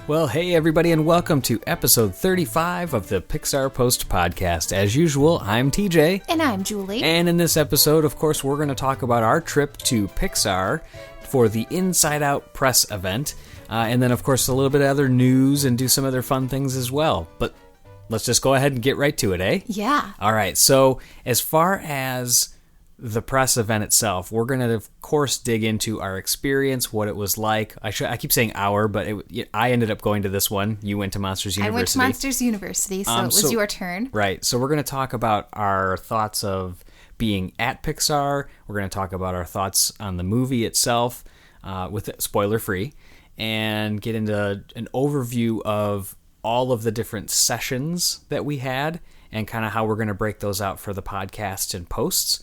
Well, hey everybody, and welcome to episode 35 of the Pixar Post Podcast. As usual, I'm TJ. And I'm Julie. And in this episode, of course, we're going to talk about our trip to Pixar for the Inside Out Press Event. And then, of course, a little bit of other news and do some other fun things as well. But let's just go ahead and get right to it, eh? Yeah. All right, so as far as the press event itself, we're going to, of course, dig into our experience, what it was like. I keep saying our, but I ended up going to this one. You went to Monsters University. I went to Monsters University, so it was your turn. Right. So we're going to talk about our thoughts of being at Pixar. We're going to talk about our thoughts on the movie itself, with it spoiler-free, and get into an overview of all of the different sessions that we had and kind of how we're going to break those out for the podcast and posts.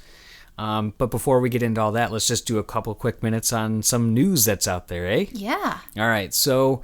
But before we get into all that, let's just do a couple quick minutes on some news that's out there, eh? Yeah. All right. So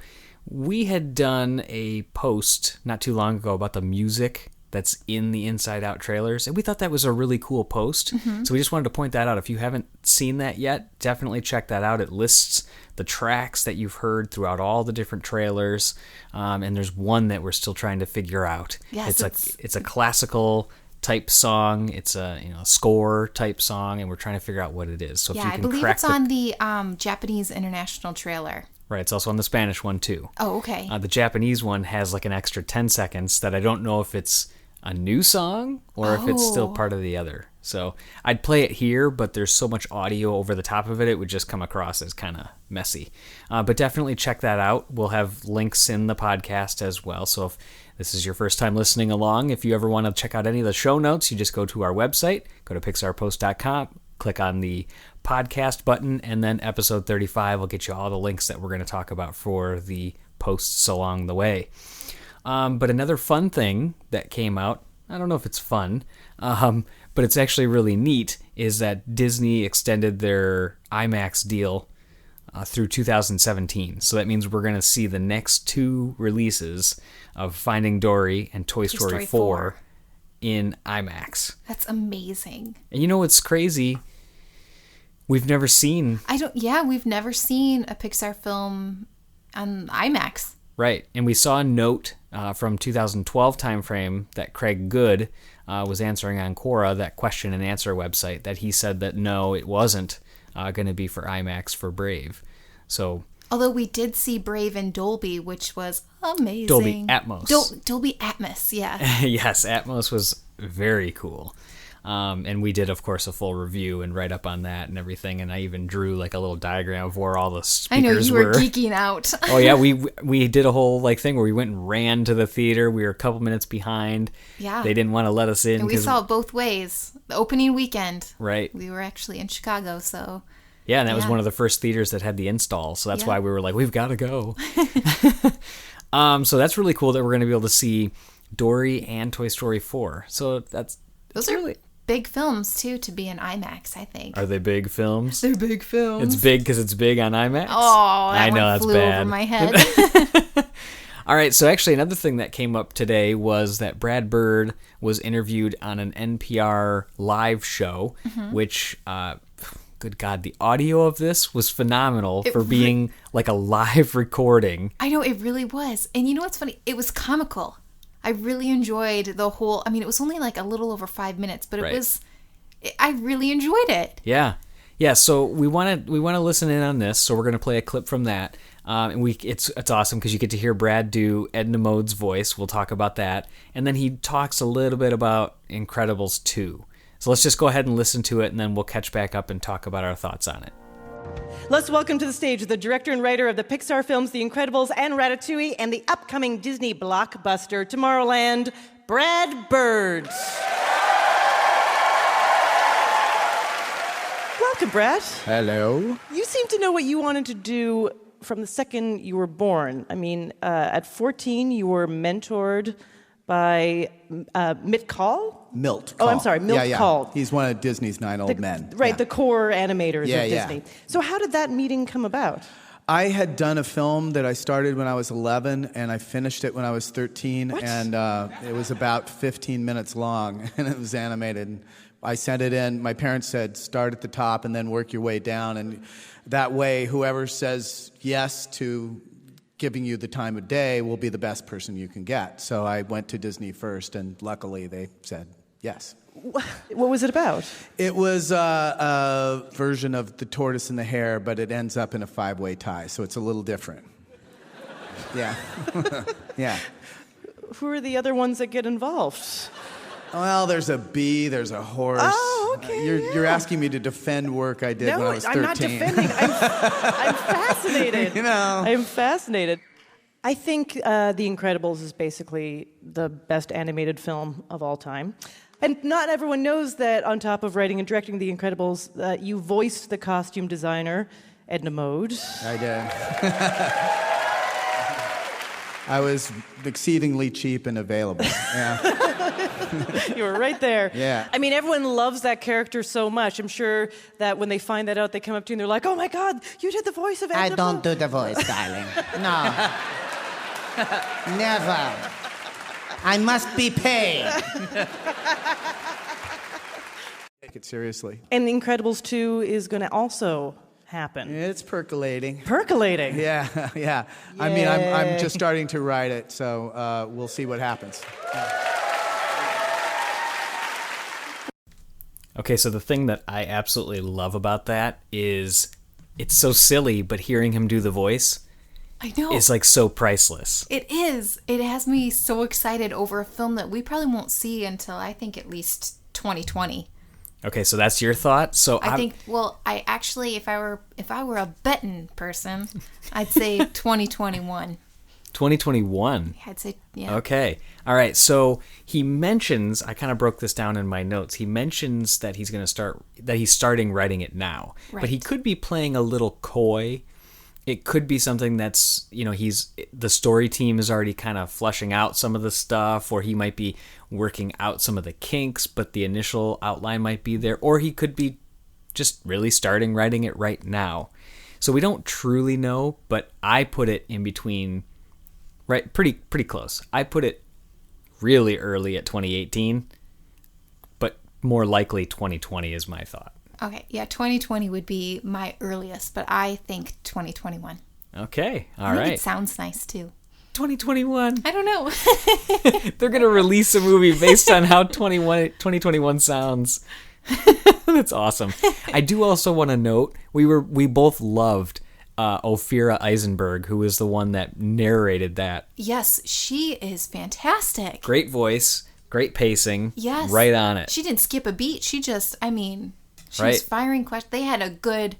we had done a post not too long ago about the music that's in the Inside Out trailers, and we thought that was a really cool post. Mm-hmm. So we just wanted to point that out. If you haven't seen that yet, definitely check that out. It lists the tracks that you've heard throughout all the different trailers, and there's one that we're still trying to figure out. Yes, it's a classical type song. It's a score type song, and we're trying to figure out what it is. So if you can I believe it's on the Japanese international trailer. Right, it's also on the Spanish one too. Oh, okay. The Japanese one has like an extra 10 seconds that I don't know if it's a new song or if it's still part of the other. So I'd play it here, but there's so much audio over the top of it, it would just come across as kind of messy. But definitely check that out. We'll have links in the podcast as well. So if this is your first time listening along, if you ever want to check out any of the show notes, you just go to our website, go to pixarpost.com, click on the podcast button, and then episode 35 will get you all the links that we're going to talk about for the posts along the way. But another fun thing that came out, I don't know if it's fun, but it's actually really neat, is that Disney extended their IMAX deal through 2017. So that means we're going to see the next two releases of Finding Dory and Toy Story 4 in IMAX. That's amazing. And you know what's crazy? We've never seen... we've never seen a Pixar film on IMAX. Right, and we saw a note from 2012 timeframe that Craig Good was answering on Quora, that question and answer website, that he said that no, it wasn't going to be for IMAX for Brave. So, although we did see Brave in Dolby, which was amazing. Dolby Atmos. Dolby Atmos, yeah. Yes, Atmos was very cool. And we did, of course, a full review and write up on that and everything. And I even drew like a little diagram of where all the speakers were. I know, you were geeking out. Oh, yeah. We did a whole thing where we went and ran to the theater. We were a couple minutes behind. Yeah. They didn't want to let us in. And we saw it both ways. The opening weekend. Right. We were actually in Chicago, so... Yeah, and that was one of the first theaters that had the install. So that's why we were like, we've got to go. So that's really cool that we're going to be able to see Dory and Toy Story 4. So those are really big films, too, to be in IMAX, I think. Are they big films? They're big films. It's big because it's big on IMAX? Oh, I know, that's flew bad. over my head. All right, so actually another thing that came up today was that Brad Bird was interviewed on an NPR live show, which... good God, the audio of this was phenomenal for being like a live recording. I know, it really was. And you know what's funny? It was comical. I really enjoyed the whole... I mean, it was only like a little over 5 minutes, but I really enjoyed it. Yeah. Yeah, so we want to listen in on this, so we're going to play a clip from that. And it's awesome because you get to hear Brad do Edna Mode's voice. We'll talk about that. And then he talks a little bit about Incredibles 2. So let's just go ahead and listen to it, and then we'll catch back up and talk about our thoughts on it. Let's welcome to the stage the director and writer of the Pixar films The Incredibles and Ratatouille and the upcoming Disney blockbuster Tomorrowland, Brad Bird. Welcome, Brad. Hello. You seem to know what you wanted to do from the second you were born. I mean, at 14, you were mentored by Milt Kahl? Milt Kahl. Oh, I'm sorry, Milt Kahl. He's one of Disney's 9 old men. Right, the core animators of Disney. Yeah. So how did that meeting come about? I had done a film that I started when I was 11, and I finished it when I was 13, What? and it was about 15 minutes long, and it was animated. I sent it in. My parents said, start at the top and then work your way down, and that way, whoever says yes to giving you the time of day will be the best person you can get. So I went to Disney first, and luckily they said yes. What was it about? It was a version of The Tortoise and the Hare, but it ends up in a 5-way tie, so it's a little different. Yeah. Yeah. Who are the other ones that get involved? Well, there's a bee, there's a horse. Oh, okay. You're asking me to defend work I did when I was 13. I'm not defending. I'm fascinated. You know. I'm fascinated. I think The Incredibles is basically the best animated film of all time. And not everyone knows that on top of writing and directing The Incredibles, you voiced the costume designer, Edna Mode. I did. I was exceedingly cheap and available. Yeah. You were right there. Yeah. I mean, everyone loves that character so much. I'm sure that when they find that out, they come up to you and they're like, oh my God, you did the voice of Edna I don't Mode. do the voice, darling. No. Never. I must be paid. Take it seriously. And The Incredibles 2 is going to also happen. It's percolating. Percolating. Yeah, yeah. I mean, I'm just starting to write it, so we'll see what happens. Okay, so the thing that I absolutely love about that is it's so silly, but hearing him do the voice I know. is like so priceless. It is. It has me so excited over a film that we probably won't see until I think at least 2020. Okay, so that's your thought. So I think. Well, I actually, if I were a betting person, I'd say 2021. 2021. I'd say yeah. Okay. All right. So he mentions, I kind of broke this down in my notes. He mentions that he's starting writing it now. Right. But he could be playing a little coy. It could be something that's, the story team is already kind of fleshing out some of the stuff, or he might be working out some of the kinks, but the initial outline might be there, or he could be just really starting writing it right now. So we don't truly know, but I put it in between, right, pretty close. I put it really early at 2018, but more likely 2020 is my thought. Okay, yeah, 2020 would be my earliest, but I think 2021. Okay, all I think right. it sounds nice too. 2021. I don't know. They're going to release a movie based on how 2021 sounds. That's awesome. I do also want to note, we both loved Ophira Eisenberg, who was the one that narrated that. Yes, she is fantastic. Great voice, great pacing. Yes. Right on it. She didn't skip a beat. She just, she Right. was firing questions. They had a good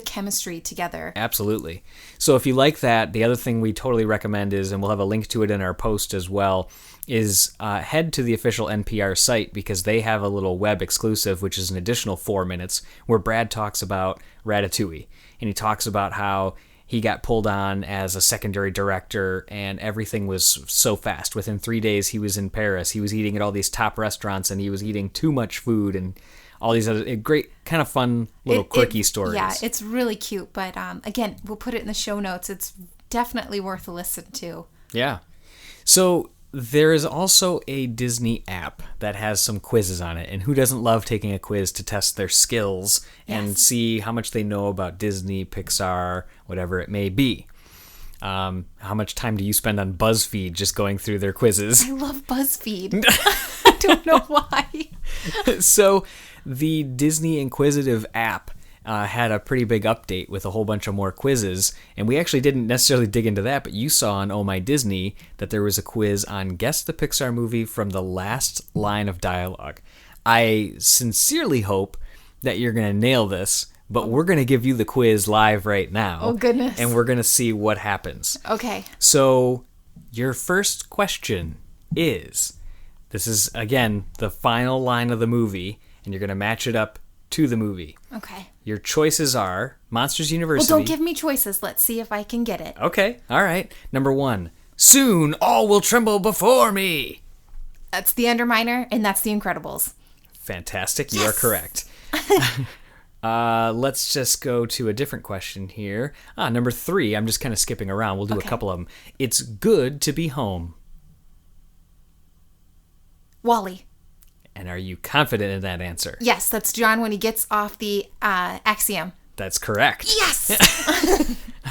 chemistry together. Absolutely. So if you like that, the other thing we totally recommend is, and we'll have a link to it in our post as well, is head to the official NPR site, because they have a little web exclusive, which is an additional 4 minutes, where Brad talks about Ratatouille. And he talks about how he got pulled on as a secondary director, and everything was so fast. Within 3 days, he was in Paris. He was eating at all these top restaurants, and he was eating too much food, and all these other great, kind of fun little quirky stories. Yeah, it's really cute. But again, we'll put it in the show notes. It's definitely worth a listen to. Yeah. So there is also a Disney app that has some quizzes on it. And who doesn't love taking a quiz to test their skills and see how much they know about Disney, Pixar, whatever it may be? How much time do you spend on BuzzFeed just going through their quizzes? I love BuzzFeed. I don't know why. So the Disney Inquizitive app had a pretty big update with a whole bunch of more quizzes, and we actually didn't necessarily dig into that, but you saw on Oh My Disney that there was a quiz on Guess the Pixar Movie from the last line of dialogue. I sincerely hope that you're going to nail this, but we're going to give you the quiz live right now. Oh, goodness. And we're going to see what happens. Okay. So your first question is, this is, again, the final line of the movie, and you're going to match it up to the movie. Okay. Your choices are Monsters University. Well, don't give me choices. Let's see if I can get it. Okay, all right. Number 1, soon all will tremble before me. That's The Underminer, and that's The Incredibles. Fantastic, you are correct. Let's just go to a different question here. Number 3, I'm just kind of skipping around. We'll do a couple of them. It's good to be home. Wall-E. And are you confident in that answer? Yes, that's John when he gets off the Axiom. That's correct. Yes!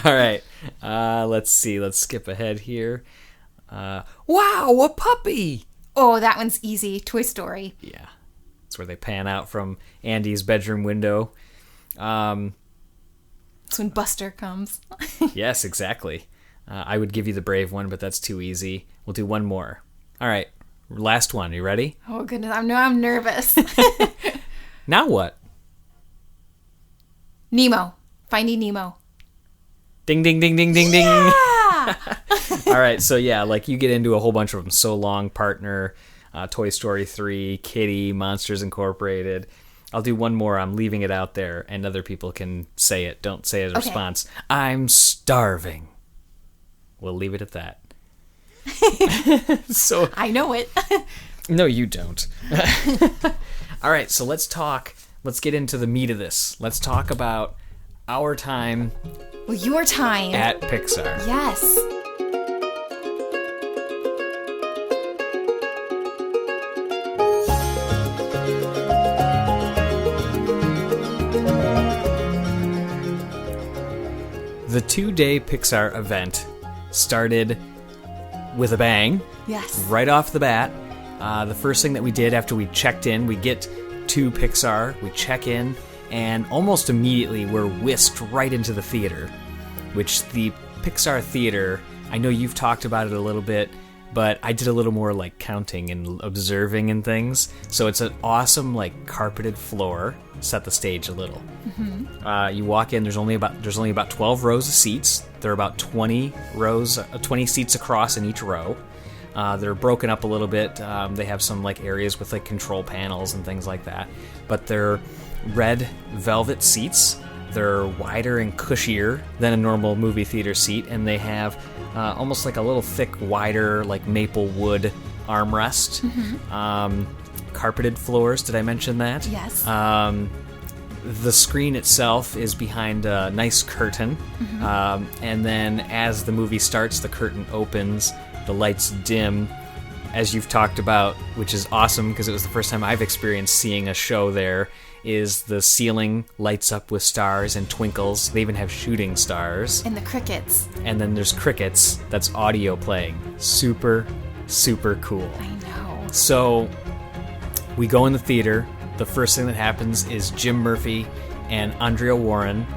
All right. Let's see. Let's skip ahead here. Wow, a puppy! Oh, that one's easy. Toy Story. Yeah. That's where they pan out from Andy's bedroom window. That's when Buster comes. Yes, exactly. I would give you the brave one, but that's too easy. We'll do one more. All right. Last one. You ready? Oh, goodness. I'm nervous. Now what? Nemo. Finding Nemo. Ding, ding, ding, ding, ding, ding. Yeah! All right, so yeah, like you get into a whole bunch of them. So Long, Partner, Toy Story 3, Kitty, Monsters Incorporated. I'll do one more. I'm leaving it out there, and other people can say it. Don't say it as a response. I'm starving. We'll leave it at that. So I know it. no, you don't. All right, so let's talk. Let's get into the meat of this. Let's talk about our time. Well, your time. At Pixar. Yes. The 2-day Pixar event started with a bang. Yes. Right off the bat. The first thing that we did after we checked in, we get to Pixar, we check in, and almost immediately we're whisked right into the theater, which the Pixar theater, I know you've talked about it a little bit, but I did a little more like counting and observing and things. So it's an awesome like carpeted floor. Set the stage a little. Mm-hmm. You walk in. There's only about 12 rows of seats. There are about 20 seats across in each row. They're broken up a little bit. They have some like areas with like control panels and things like that. But they're red velvet seats. They're wider and cushier than a normal movie theater seat, and they have almost like a little thick, wider, like maple wood armrest. Mm-hmm. Carpeted floors. Did I mention that? Yes. The screen itself is behind a nice curtain, and then as the movie starts, the curtain opens, the lights dim, as you've talked about, which is awesome because it was the first time I've experienced seeing a show there. Is the ceiling lights up with stars and twinkles. They even have shooting stars. And the crickets. And then there's crickets. That's audio playing. Super, super cool. I know. So we go in the theater. The first thing that happens is Jim Murphy and Andrea Warren,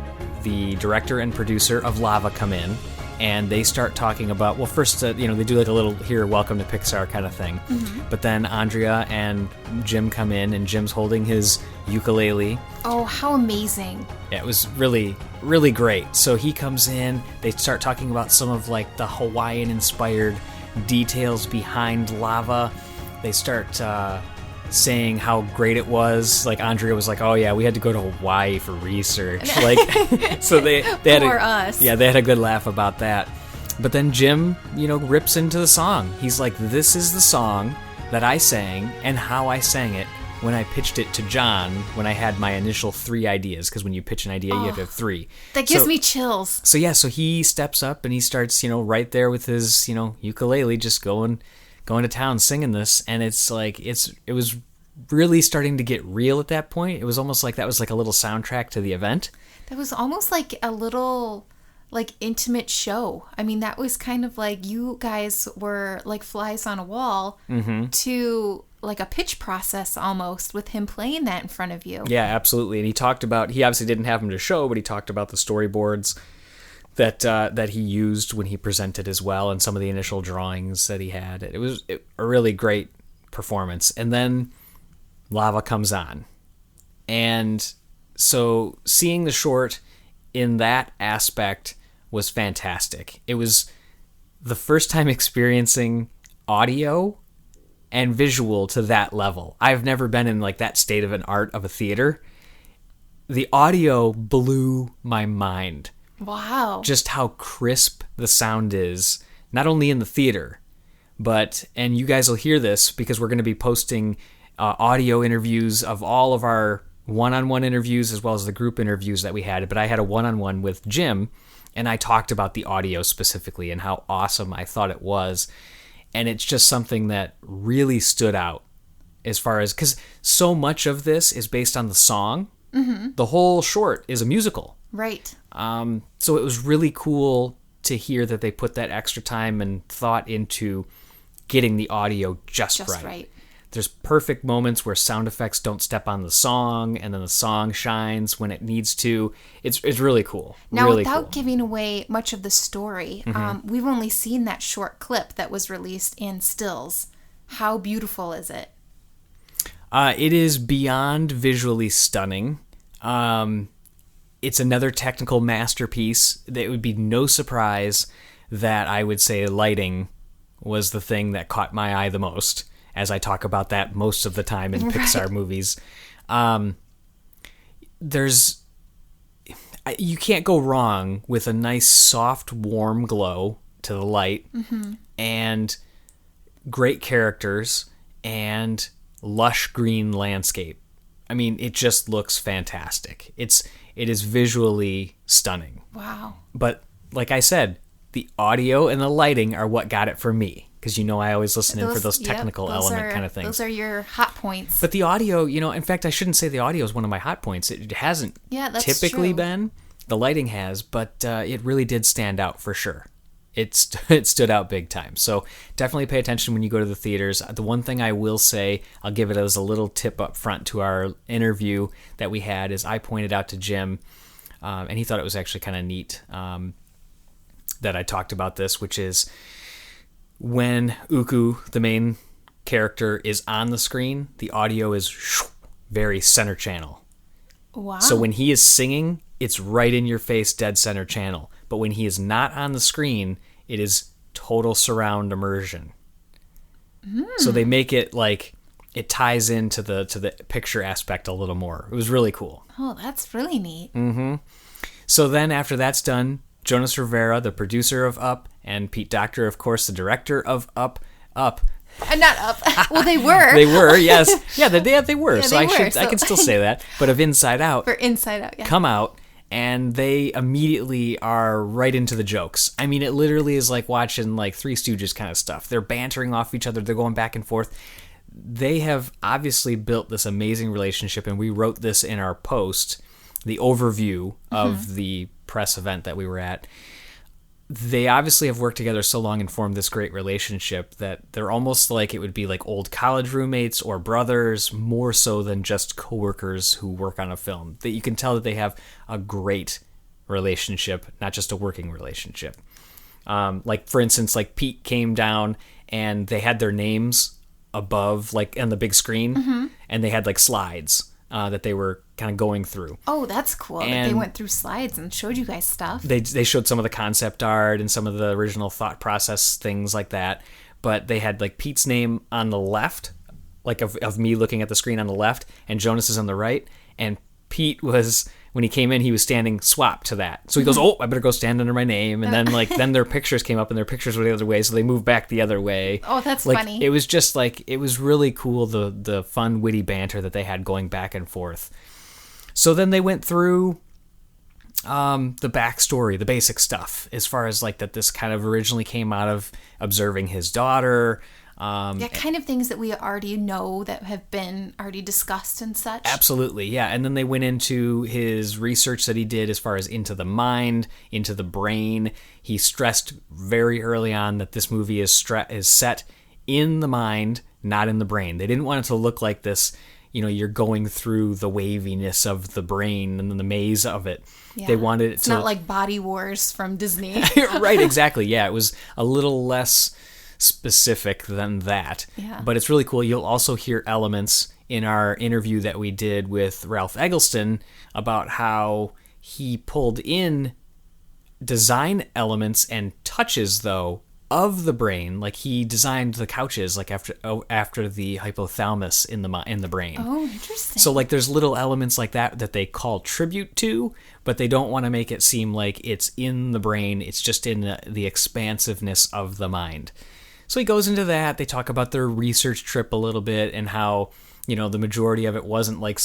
the director and producer of Lava, come in. And they start talking about, well, first, they do like a little, here, welcome to Pixar kind of thing. Mm-hmm. But then Andrea and Jim come in, and Jim's holding his ukulele. Oh, how amazing. Yeah, it was really, really great. So he comes in, they start talking about some of like the Hawaiian-inspired details behind Lava. They start saying how great it was. Like Andrea was like, "Oh yeah, we had to go to Hawaii for research." Like, so they had us. Yeah, they had a good laugh about that. But then Jim, rips into the song. He's like, "This is the song that I sang and how I sang it when I pitched it to John when I had my initial 3 ideas." Because when you pitch an idea, you have to have 3. That gives me chills. So yeah, so he steps up and he starts, right there with his, ukulele, just going to town singing this, and it's like it was really starting to get real at that point. It was almost like that was like a little soundtrack to the event. That was almost like a little like intimate show. I mean, that was kind of like you guys were like flies on a wall to like a pitch process almost with him playing that in front of you. Yeah, absolutely. And he obviously didn't have them to show, but he talked about the storyboards that he used when he presented as well, and some of the initial drawings that he had. It was a really great performance. And then Lava comes on. And so seeing the short in that aspect was fantastic. It was the first time experiencing audio and visual to that level. I've never been in like that state of an art of a theater. The audio blew my mind. Wow. Just how crisp the sound is, not only in the theater, and you guys will hear this because we're going to be posting audio interviews of all of our one-on-one interviews as well as the group interviews that we had. But I had a one-on-one with Jim, and I talked about the audio specifically and how awesome I thought it was. And it's just something that really stood out as far as, because so much of this is based on the song. Mm-hmm. The whole short is a musical. Right. So it was really cool to hear that they put that extra time and thought into getting the audio just right. There's perfect moments where sound effects don't step on the song, and then the song shines when it needs to. It's really cool. Now, really without cool. giving away much of the story, we've only seen that short clip that was released in stills. How beautiful is it? It is beyond visually stunning. It's another technical masterpiece. It would be no surprise that I would say lighting was the thing that caught my eye the most, as I talk about that most of the time in Pixar movies. You can't go wrong with a nice, soft, warm glow to the light, and great characters, and lush green landscape. I mean, it just looks fantastic. It is visually stunning. Wow. But like I said, the audio and the lighting are what got it for me. Because I always listen in for those technical element kind of things. Those are your hot points. But the audio, in fact, I shouldn't say the audio is one of my hot points. It hasn't typically been. The lighting has, but it really did stand out for sure. It stood out big time. So definitely pay attention when you go to the theaters. The one thing I will say, I'll give it as a little tip up front to our interview that we had, is I pointed out to Jim, and he thought it was actually kind of neat that I talked about this, which is when Uku, the main character, is on the screen, the audio is very center channel. Wow. So when he is singing, it's right in your face, dead center channel. But when he is not on the screen, it is total surround immersion. So they make it like it ties into the picture aspect a little more. It was really cool. Oh, that's really neat. So then after that's done, Jonas Rivera, the producer of Up, and Pete Docter, of course, the director of Up. Not Up. Well, they were. They were, yes. Yeah, they were. Yeah, so I can still say that. But of Inside Out. For Inside Out, yeah. Come out, and they immediately are right into the jokes. I mean, it literally is like watching like Three Stooges kind of stuff. They're bantering off each other. They're going back and forth. They have obviously built this amazing relationship, and we wrote this in our post, the overview of the press event that we were at. They obviously have worked together so long and formed this great relationship that they're almost like it would be like old college roommates or brothers, more so than just coworkers who work on a film. That you can tell that they have a great relationship, not just a working relationship. Like, for instance, like Pete came down and they had their names above, like on the big screen, and they had like slides that they were kind of going through. Oh, that's cool. That they went through slides and showed you guys stuff. They showed some of the concept art and some of the original thought process, things like that. But they had like Pete's name on the left, like of me looking at the screen on the left, and Jonas is on the right. And Pete was, when he came in, he was standing swap to that. So he goes, oh, I better go stand under my name. And then then their pictures came up and their pictures were the other way. So they moved back the other way. Oh, that's like, funny. It was just like, it was really cool, the fun, witty banter that they had going back and forth. So then they went through the backstory, the basic stuff, as far as like that this kind of originally came out of observing his daughter. Kind of things that we already know that have been already discussed and such. Absolutely, yeah. And then they went into his research that he did as far as into the mind, into the brain. He stressed very early on that this movie is set in the mind, not in the brain. They didn't want it to look like this, you're going through the waviness of the brain and then the maze of it. Yeah. They wanted it it's not like Body Wars from Disney. Right, exactly. Yeah, it was a little less specific than that. Yeah. But it's really cool. You'll also hear elements in our interview that we did with Ralph Eggleston about how he pulled in design elements and touches, though, of the brain. Like he designed the couches like after the hypothalamus in the brain. Oh, interesting. So like there's little elements like that they call tribute to, but they don't want to make it seem like it's in the brain. It's just in the expansiveness of the mind. So he goes into that. They talk about their research trip a little bit and how, the majority of it wasn't like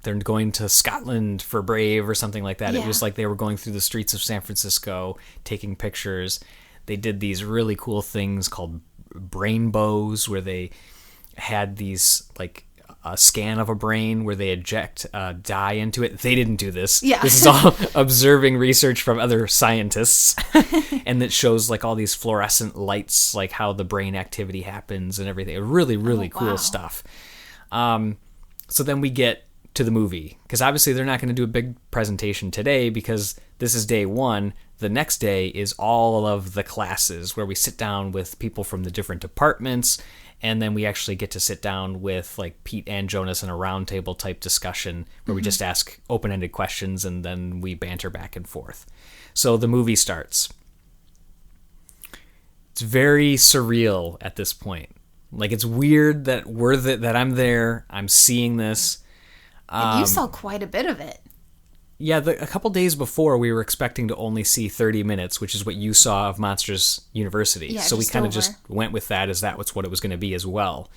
they're going to Scotland for Brave or something like that. Yeah. It was like they were going through the streets of San Francisco, taking pictures. They did these really cool things called brain bows, where they had these like a scan of a brain where they inject dye into it. They didn't do this. Yeah. This is all observing research from other scientists. And it shows like all these fluorescent lights, like how the brain activity happens and everything. Really, really cool stuff. So then we get to the movie, because obviously they're not going to do a big presentation today because this is day one. The next day is all of the classes where we sit down with people from the different departments, and then we actually get to sit down with like Pete and Jonas in a roundtable type discussion where we just ask open-ended questions and then we banter back and forth. So the movie starts. It's very surreal at this point. Like, it's weird that that I'm there, I'm seeing this. And you saw quite a bit of it. Yeah, a couple days before, we were expecting to only see 30 minutes, which is what you saw of Monsters University. Yeah, so we kind of just went with that as that was what it was going to be as well.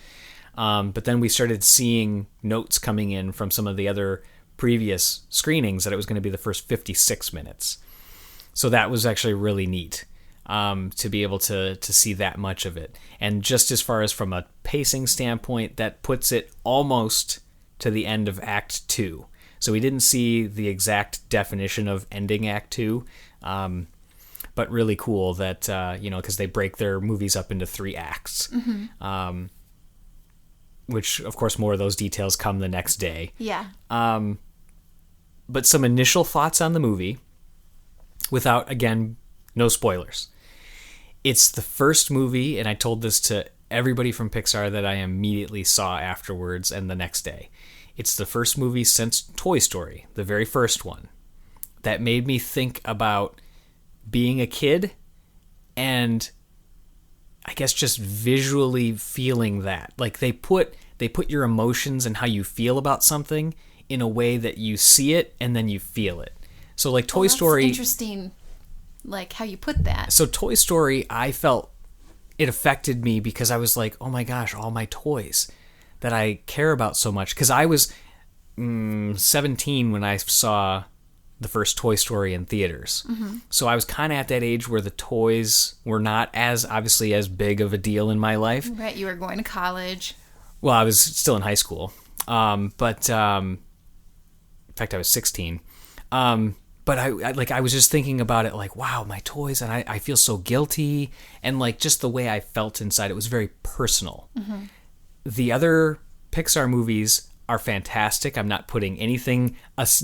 But then we started seeing notes coming in from some of the other previous screenings that it was going to be the first 56 minutes. So that was actually really neat to be able to see that much of it. And just as far as from a pacing standpoint, that puts it almost to the end of Act 2. So we didn't see the exact definition of ending Act 2, but really cool that, because they break their movies up into 3 acts, which, of course, more of those details come the next day. Yeah. But some initial thoughts on the movie, without, again, no spoilers. It's the first movie, and I told this to everybody from Pixar that I immediately saw afterwards and the next day. It's the first movie since Toy Story, the very first one, that made me think about being a kid and I guess just visually feeling that. Like they put your emotions and how you feel about something in a way that you see it and then you feel it. So like Toy Story... Interesting, like how you put that. So Toy Story, I felt it affected me because I was like, oh my gosh, all my toys that I care about so much. Because I was 17 when I saw the first Toy Story in theaters. So I was kind of at that age where the toys were not as obviously as big of a deal in my life. Right, you were going to college. Well, I was still in high school. But in fact, I was 16. But I was just thinking about it like, wow, my toys, and I feel so guilty. And like just the way I felt inside, it was very personal. The other Pixar movies are fantastic. I'm not putting anything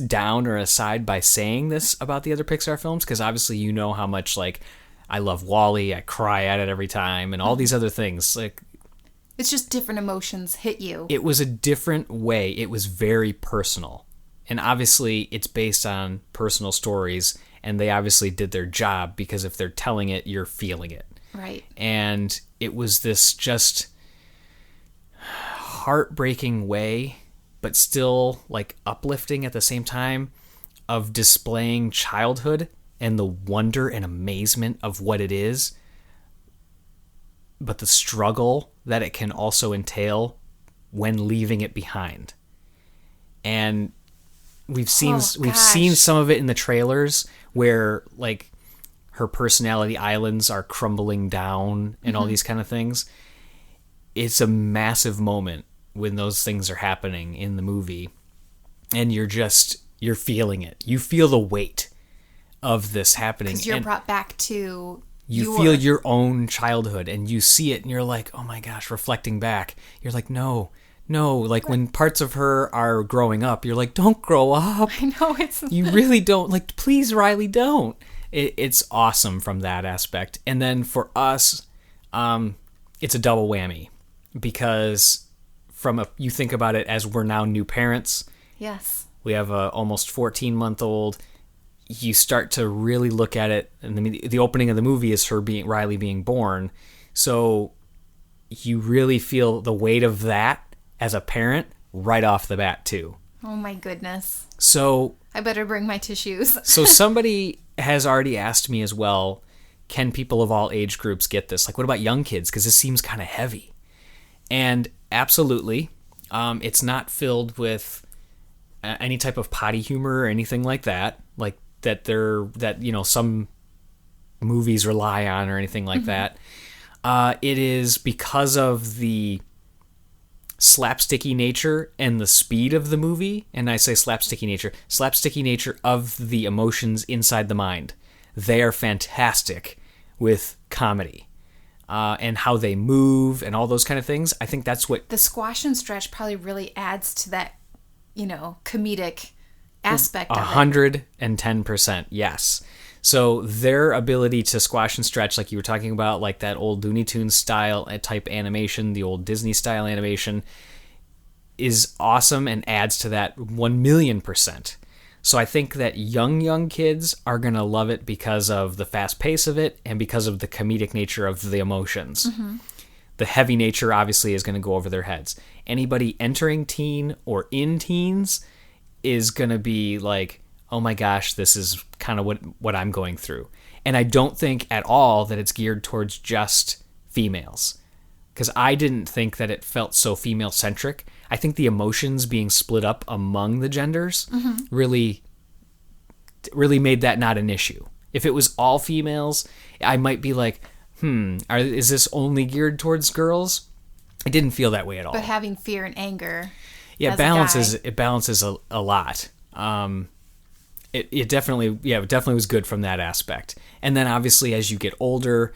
down or aside by saying this about the other Pixar films, because obviously you know how much like I love WALL-E, I cry at it every time, and all these other things. Like, it's just different emotions hit you. It was a different way. It was very personal. And obviously it's based on personal stories, and they obviously did their job, because if they're telling it, you're feeling it. Right. And it was this just heartbreaking way, but still like uplifting at the same time, of displaying childhood and the wonder and amazement of what it is, but the struggle that it can also entail when leaving it behind. And we've seen some of it in the trailers where like her personality islands are crumbling down and all these kind of things. It's a massive moment when those things are happening in the movie, and you're feeling it. You feel the weight of this happening. Because you're brought back to you feel your own childhood, and you see it, and you're like, oh my gosh, reflecting back. You're like, no, like when parts of her are growing up, you're like, don't grow up. I know, it's... You really don't. Like, please, Riley, don't. It's awesome from that aspect. And then for us, it's a double whammy, because you think about it as we're now new parents. Yes. We have a almost 14-month-old. You start to really look at it, and the opening of the movie is Riley being born. So you really feel the weight of that as a parent right off the bat too. Oh my goodness. So I better bring my tissues. So somebody has already asked me as well, can people of all age groups get this? Like, what about young kids? Because this seems kind of heavy. And absolutely, it's not filled with any type of potty humor or anything like that, like that some movies rely on or anything like that. It is because of the slapsticky nature and the speed of the movie, and I say slapsticky nature of the emotions inside the mind. They are fantastic with comedy. And how they move and all those kind of things. I think that's what... The squash and stretch probably really adds to that, comedic aspect of it. 110%, yes. So their ability to squash and stretch, like you were talking about, like that old Looney Tunes style type animation, the old Disney style animation, is awesome and adds to that 1,000,000%. So I think that young kids are going to love it because of the fast pace of it and because of the comedic nature of the emotions. Mm-hmm. The heavy nature obviously is going to go over their heads. Anybody entering teen or in teens is going to be like, oh my gosh, this is kind of what I'm going through. And I don't think at all that it's geared towards just females. Because I didn't think that it felt so female-centric. I think the emotions being split up among the genders really made that not an issue. If it was all females, I might be like, is this only geared towards girls? I didn't feel that way at all. But having fear and anger, it balances a lot. It definitely was good from that aspect. And then obviously as you get older,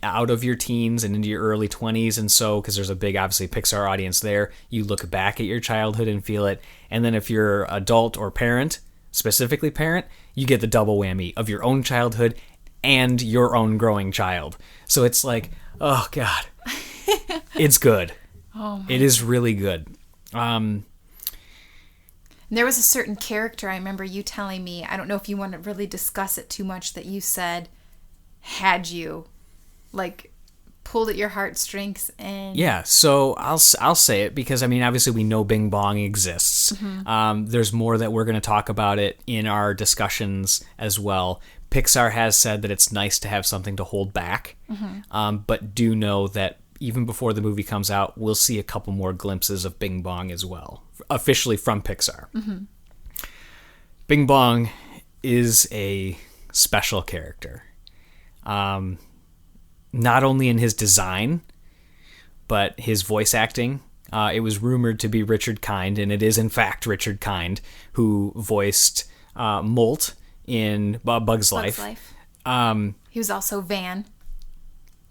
out of your teens and into your early 20s, and so because there's a big obviously Pixar audience there, you look back at your childhood and feel it. And then if you're adult or parent, specifically parent, you get the double whammy of your own childhood and your own growing child. So it's like, oh god, it's good. It is really good. There was a certain character I remember you telling me, I don't know if you want to really discuss it too much, that you said had you pulled at your heartstrings. And so I'll say it because obviously we know Bing Bong exists. There's more that we're going to talk about it in our discussions as well. Pixar has said that it's nice to have something to hold back, but do know that even before the movie comes out, we'll see a couple more glimpses of Bing Bong as well, officially from Pixar. Bing Bong is a special character. Not only in his design, but his voice acting. It was rumored to be Richard Kind, and it is in fact Richard Kind, who voiced Molt in Bug's Life. He was also Van.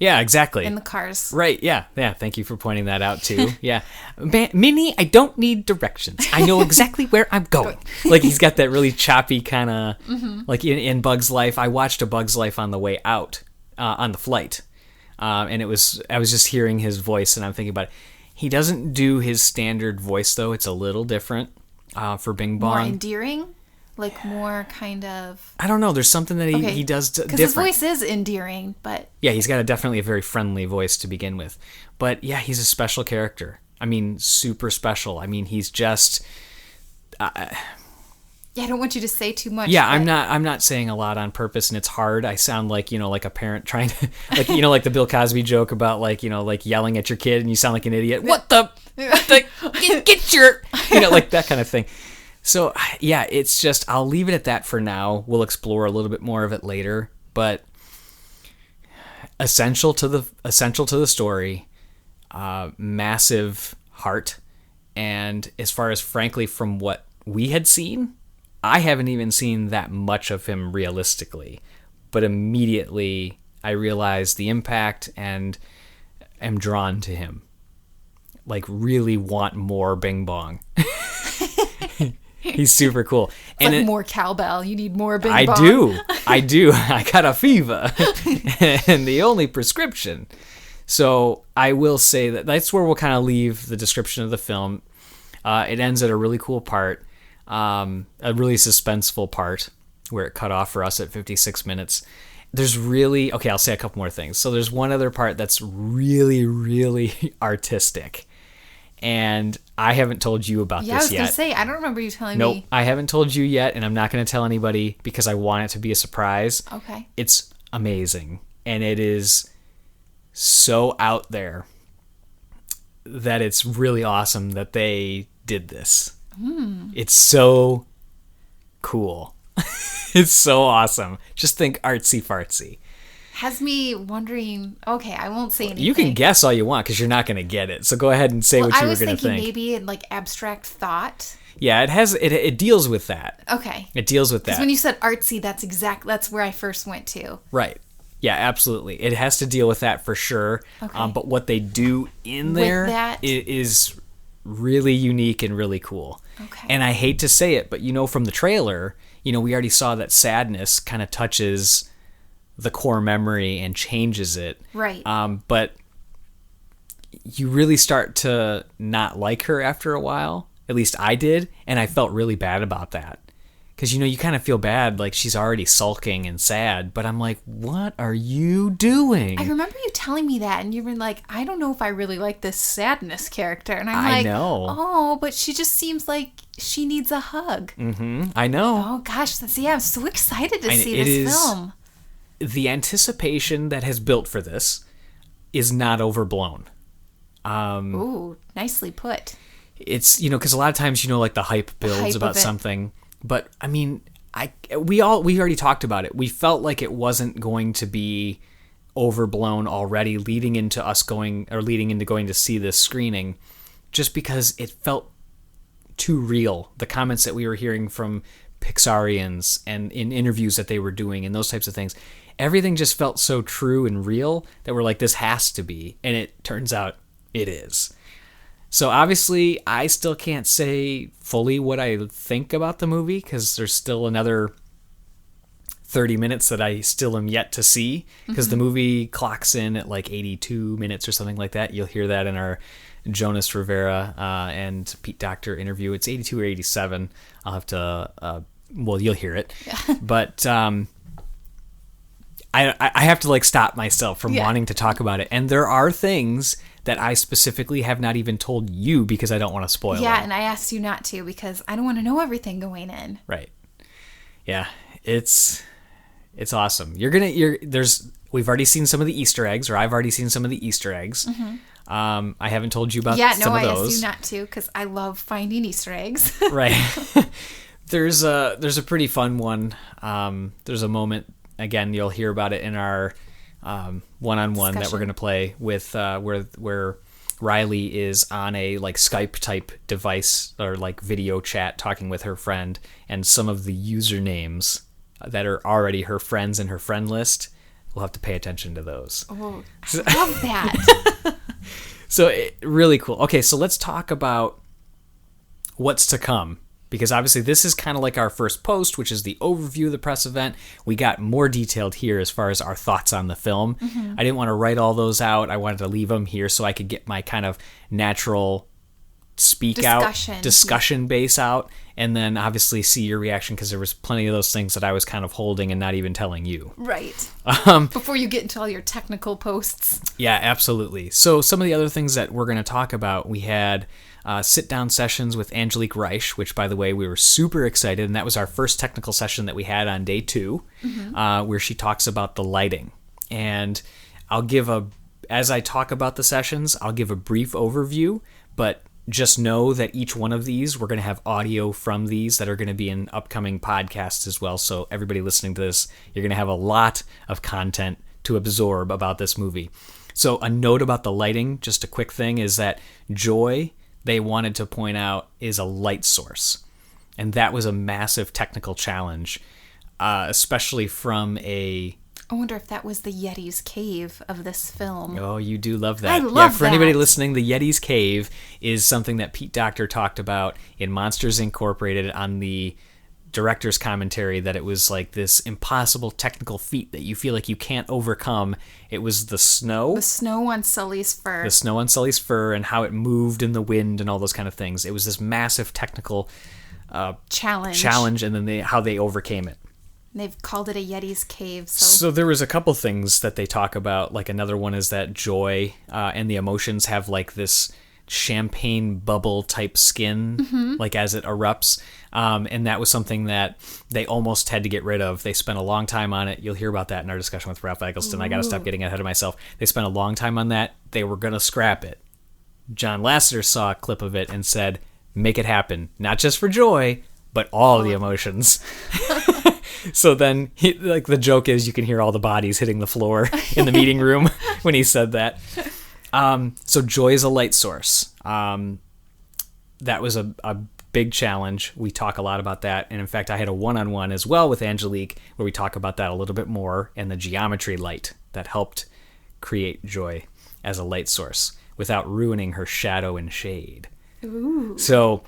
Yeah, exactly. In the Cars. Right, yeah. Thank you for pointing that out, too. Yeah. Minnie, I don't need directions. I know exactly where I'm going. He's got that really choppy kind of, in Bug's Life. I watched a Bug's Life on the way out, on the flight. And I was just hearing his voice, and I'm thinking about it. He doesn't do his standard voice, though. It's a little different for Bing Bong. More endearing? More kind of... I don't know. There's something that he does different. Because his voice is endearing, but... Yeah, he's got definitely a very friendly voice to begin with. But yeah, he's a special character. Super special. He's just... I don't want you to say too much. Yeah, but... I'm not saying a lot on purpose, and it's hard. I sound like a parent trying to... like the Bill Cosby joke about, yelling at your kid, and you sound like an idiot. What the... get your... that kind of thing. So, yeah, it's just, I'll leave it at that for now. We'll explore a little bit more of it later, but essential to the story, massive heart, and as far as, frankly, from what we had seen, I haven't even seen that much of him realistically, but immediately I realized the impact and am drawn to him. Really want more Bing Bong. He's super cool. And more cowbell. You need more Bing Bong. I do. I got a fever. And the only prescription. So I will say that's where we'll kind of leave the description of the film. It ends at a really cool part, a really suspenseful part where it cut off for us at 56 minutes. There's really... Okay, I'll say a couple more things. So there's one other part that's really, really artistic. And I haven't told you about this yet. Yeah, I was going to say, I don't remember you telling me. Nope, I haven't told you yet, and I'm not going to tell anybody because I want it to be a surprise. Okay. It's amazing, and it is so out there that it's really awesome that they did this. It's so cool. It's so awesome. Just think artsy-fartsy. has me wondering. Okay, I won't say anything. You can guess all you want because you're not going to get it. So go ahead and say what you were going to think. I was thinking maybe in like abstract thought. Yeah, it deals with that. Okay. It deals with that. Because when you said artsy, that's where I first went to. Right. Yeah, absolutely. It has to deal with that for sure. Okay. But what they do in there is really unique and really cool. Okay. And I hate to say it, but from the trailer, we already saw that sadness kind of touches the core memory and changes it. Right. But you really start to not like her after a while. At least I did, and I felt really bad about that. Because, you kind of feel bad, like she's already sulking and sad, but I'm like, what are you doing? I remember you telling me that, and you were like, I don't know if I really like this sadness character. And I'm like, I know. Oh, but she just seems like she needs a hug. Mm-hmm. I know. Oh, gosh. I'm so excited to see this film. The anticipation that has built for this is not overblown. Ooh, nicely put. It's, because a lot of times, like the hype builds about something. But, I mean, we already talked about it. We felt like it wasn't going to be overblown already leading into going to see this screening, just because it felt too real. The comments that we were hearing from Pixarians and in interviews that they were doing and those types of things, everything just felt so true and real that we're like, this has to be. And it turns out it is. So obviously, I still can't say fully what I think about the movie because there's still another 30 minutes that I still am yet to see because the movie clocks in at like 82 minutes or something like that. You'll hear that in our Jonas, Rivera, and Pete Docter interview. It's 82 or 87. I'll have to, you'll hear it. But I have to like stop myself from wanting to talk about it. And there are things that I specifically have not even told you because I don't want to spoil it. Yeah, and I asked you not to because I don't want to know everything going in. Right. Yeah, it's awesome. We've already seen some of the Easter eggs, or I've already seen some of the Easter eggs. I haven't told you about some of those. Yeah, no, I asked you not to because I love finding Easter eggs. Right. There's a pretty fun one. There's a moment, again, you'll hear about it in our one-on-one that we're going to play with where Riley is on a like Skype type device or like video chat talking with her friend, and some of the usernames that are already her friends in her friend list, we'll have to pay attention to those. Oh, I love that. So really cool. Okay, so let's talk about what's to come. Because obviously this is kind of like our first post, which is the overview of the press event. We got more detailed here as far as our thoughts on the film. I didn't want to write all those out. I wanted to leave them here so I could get my kind of natural discussion base out, and then obviously see your reaction because there was plenty of those things that I was kind of holding and not even telling you. Right. Before you get into all your technical posts. Yeah, absolutely. So some of the other things that we're going to talk about, we had sit-down sessions with Angelique Reich, which, by the way, we were super excited, and that was our first technical session that we had on day 2, where she talks about the lighting. And as I talk about the sessions, I'll give a brief overview, but just know that each one of these, we're going to have audio from these that are going to be in upcoming podcasts as well. So everybody listening to this, you're going to have a lot of content to absorb about this movie. So a note about the lighting, just a quick thing, is that Joy, they wanted to point out, is a light source. And that was a massive technical challenge, especially from a... I wonder if that was the Yeti's cave of this film. Oh, you do love that. I love for anybody listening, the Yeti's cave is something that Pete Docter talked about in Monsters Incorporated on the director's commentary, that it was like this impossible technical feat that you feel like you can't overcome. It was the snow. The snow on Sully's fur. The snow on Sully's fur and how it moved in the wind and all those kind of things. It was this massive technical challenge, and then how they overcame it. They've called it a Yeti's cave. So there was a couple things that they talk about. Like another one is that Joy and the emotions have like this champagne bubble type skin, like as it erupts. And that was something that they almost had to get rid of. They spent a long time on it. You'll hear about that in our discussion with Ralph Eggleston. I got to stop getting ahead of myself. They spent a long time on that. They were going to scrap it. John Lasseter saw a clip of it and said, make it happen. Not just for Joy, but all the emotions. So then, like, the joke is you can hear all the bodies hitting the floor in the meeting room when he said that. So joy is a light source. That was a big challenge. We talk a lot about that. And in fact, I had a one-on-one as well with Angelique where we talk about that a little bit more and the geometry light that helped create joy as a light source without ruining her shadow and shade. Ooh. So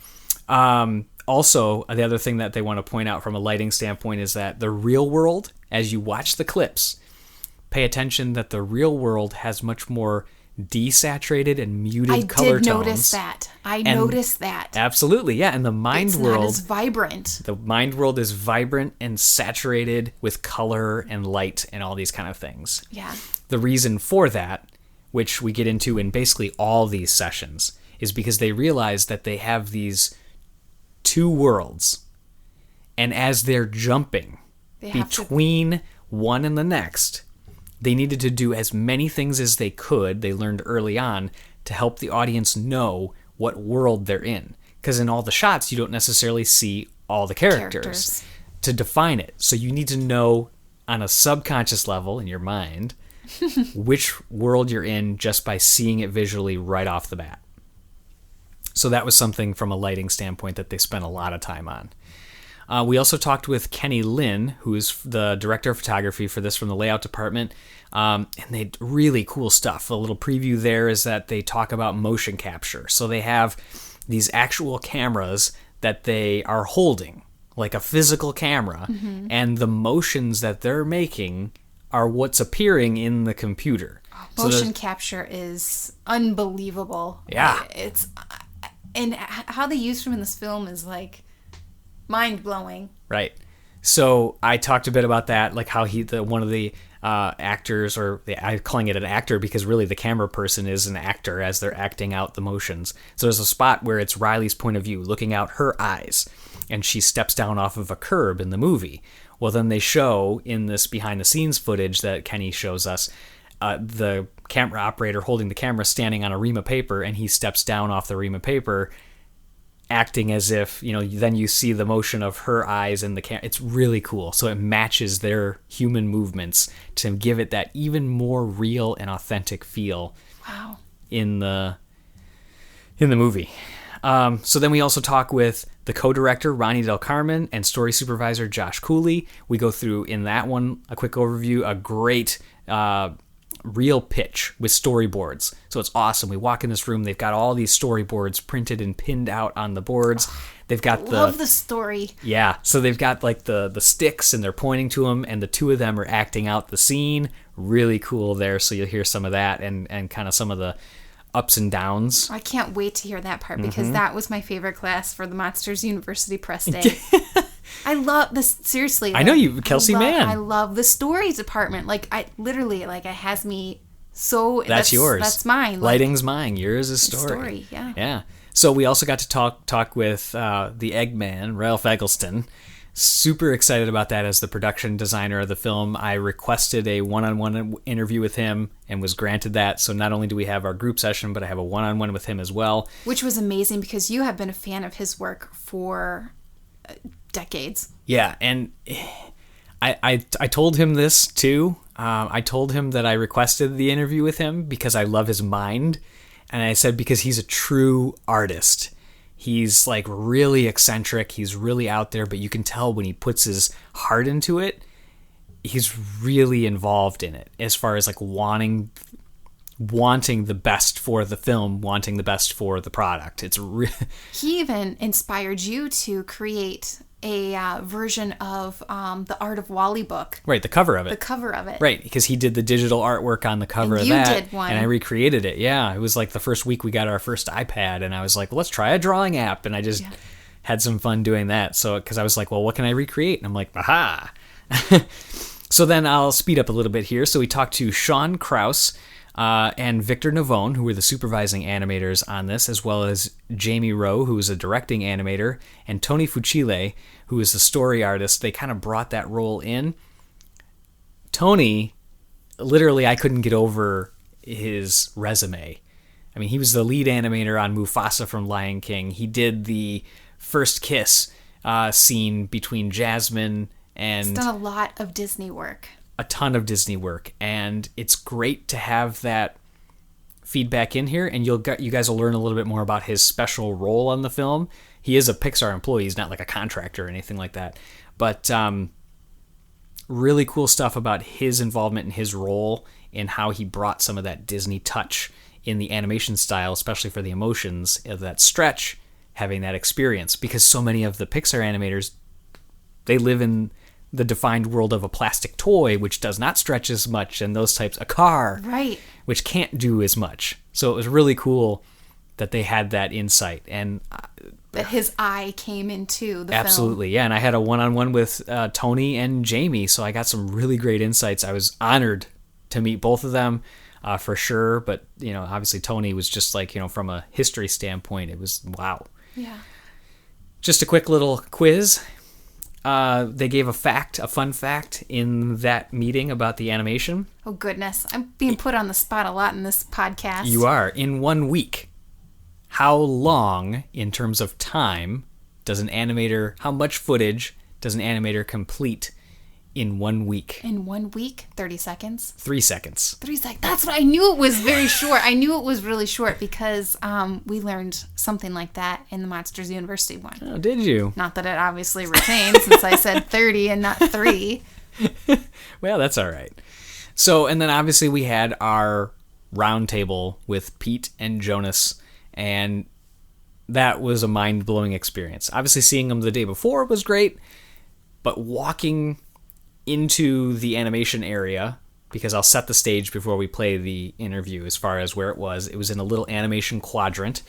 also, the other thing that they want to point out from a lighting standpoint is that the real world, as you watch the clips, pay attention that the real world has much more desaturated and muted color tones. I did notice that. I noticed that. Absolutely, yeah. And the mind world... It's not as vibrant. The mind world is vibrant and saturated with color and light and all these kind of things. Yeah. The reason for that, which we get into in basically all these sessions, is because they realize that they have these two worlds. And as they're jumping between one and the next... They needed to do as many things as they could, they learned early on, to help the audience know what world they're in. Because in all the shots, you don't necessarily see all the characters to define it. So you need to know on a subconscious level in your mind which world you're in just by seeing it visually right off the bat. So that was something from a lighting standpoint that they spent a lot of time on. We also talked with Kenny Lin, who is the director of photography for this from the layout department, and they really cool stuff. A little preview there is that they talk about motion capture. So they have these actual cameras that they are holding, like a physical camera, and the motions that they're making are what's appearing in the computer. Motion capture is unbelievable. Yeah. And how they use them in this film is like... mind-blowing. Right. So I talked a bit about that, like how one of the actors, I'm calling it an actor because really the camera person is an actor as they're acting out the motions. So there's a spot where it's Riley's point of view, looking out her eyes, and she steps down off of a curb in the movie. Well, then they show in this behind-the-scenes footage that Kenny shows us, the camera operator holding the camera standing on a ream of paper, and he steps down off the ream of paper, acting as if, then you see the motion of her eyes in the camera. It's really cool. So it matches their human movements to give it that even more real and authentic feel. Wow. In the movie. So then we also talk with the co-director, Ronnie Del Carmen, and story supervisor, Josh Cooley. We go through, in that one, a quick overview, a great real pitch with storyboards. So it's awesome. We walk in this room, they've got all these storyboards printed and pinned out on the boards. They've got love the story. Yeah, so they've got like the sticks and they're pointing to them, and the two of them are acting out the scene. Really cool there. So you'll hear some of that and kind of some of the ups and downs. I can't wait to hear that part because that was my favorite class for the Monsters University Press Day. I love this, seriously. I know you, Kelsey Mann. I love the stories department. Like, it has me so... That's yours. That's mine. Lighting's mine. Yours is story. Yeah. Yeah. So we also got to talk with the Eggman, Ralph Eggleston. Super excited about that as the production designer of the film. I requested a one-on-one interview with him and was granted that. So not only do we have our group session, but I have a one-on-one with him as well. Which was amazing because you have been a fan of his work for... decades. Yeah, and I told him this too. I told him that I requested the interview with him because I love his mind, and I said because he's a true artist. He's like really eccentric. He's really out there, but you can tell when he puts his heart into it, he's really involved in it as far as like wanting the best for the film, wanting the best for the product. He even inspired you to create a version of the Art of Wally book. Right, the cover of it. The cover of it. Right, because he did the digital artwork on the cover of that. You did one. And I recreated it, yeah. It was like the first week we got our first iPad, and I was like, well, let's try a drawing app. And I just had some fun doing that. So, because I was like, well, what can I recreate? And I'm like, aha! So then I'll speed up a little bit here. So we talked to Sean Krause, and Victor Navone, who were the supervising animators on this, as well as Jamie Rowe, who was a directing animator, and Tony Fucile, who is the story artist. They kind of brought that role in. Tony, literally, I couldn't get over his resume. I mean, he was the lead animator on Mufasa from Lion King. He did the first kiss scene between Jasmine And He's done a lot of Disney work. A ton of Disney work, and it's great to have that feedback in here, and you guys will learn a little bit more about his special role on the film. He is a Pixar employee. He's not like a contractor or anything like that. But really cool stuff about his involvement and his role and how he brought some of that Disney touch in the animation style, especially for the emotions of that stretch, having that experience. Because so many of the Pixar animators, they live in the defined world of a plastic toy, which does not stretch as much, and those types, a car, right, which can't do as much. So it was really cool that they had that insight, and that his eye came into the absolutely, film. yeah. And I had a one-on-one with Tony and Jamie, so I got some really great insights. I was honored to meet both of them, for sure. But obviously Tony was just like, from a history standpoint, it was wow. Yeah. Just a quick little quiz. They gave a fun fact in that meeting about the animation. Oh, goodness. I'm being put on the spot a lot in this podcast. You are. In 1 week, how long, in terms of time, how much footage does an animator complete in 1 week? In 1 week? 30 seconds? 3 seconds. 3 seconds. That's what I knew. It was very short. I knew it was really short because we learned something like that in the Monsters University one. Oh, did you? Not that it obviously retains since I said 30 and not 3. Well, that's all right. So, and then obviously we had our roundtable with Pete and Jonas, and that was a mind-blowing experience. Obviously seeing them the day before was great, but walking into the animation area, because I'll set the stage before we play the interview as far as where it was. It was in a little animation quadrant.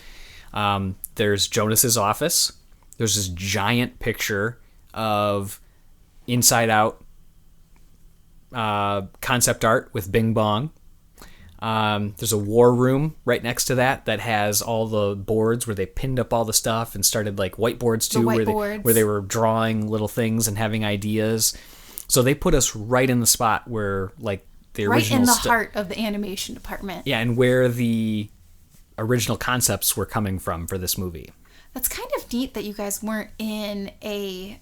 There's Jonas's office. There's this giant picture of Inside Out concept art with Bing Bong. There's a war room right next to that has all the boards where they pinned up all the stuff and started like whiteboards too, where they were drawing little things and having ideas. So they put us right in the spot where like the original right in the heart of the animation department. Yeah, and where the original concepts were coming from for this movie. That's kind of neat that you guys weren't in a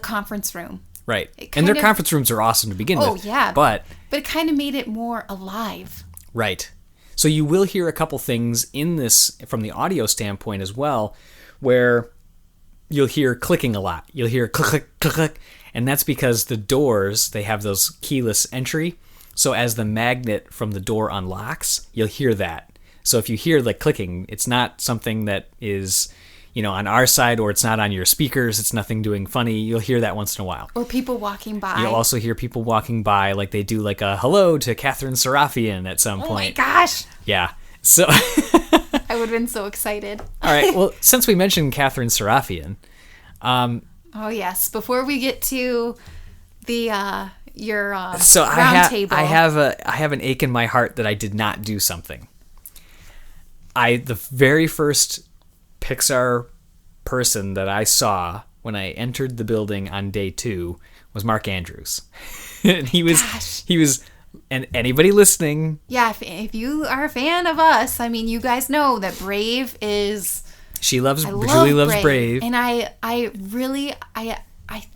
conference room. Right. And their conference rooms are awesome to begin with. Oh, yeah. But it kind of made it more alive. Right. So you will hear a couple things in this from the audio standpoint as well, where you'll hear clicking a lot. You'll hear click, click, click, click. And that's because the doors, they have those keyless entry. So as the magnet from the door unlocks, you'll hear that. So if you hear the clicking, it's not something that is, on our side, or it's not on your speakers. It's nothing doing funny. You'll hear that once in a while. Or people walking by. You'll also hear people walking by, like they do like a hello to Catherine Serafian at some point. Oh my gosh. Yeah. So I would have been so excited. All right. Well, since we mentioned Catherine Serafian. Oh yes. Before we get to the your so roundtable, I have an ache in my heart that I did not do something. The very first Pixar person that I saw when I entered the building on day 2 was Mark Andrews. And he was, and anybody listening. Yeah, if you are a fan of us, I mean, you guys know that Brave is. Julie loves Brave. And I really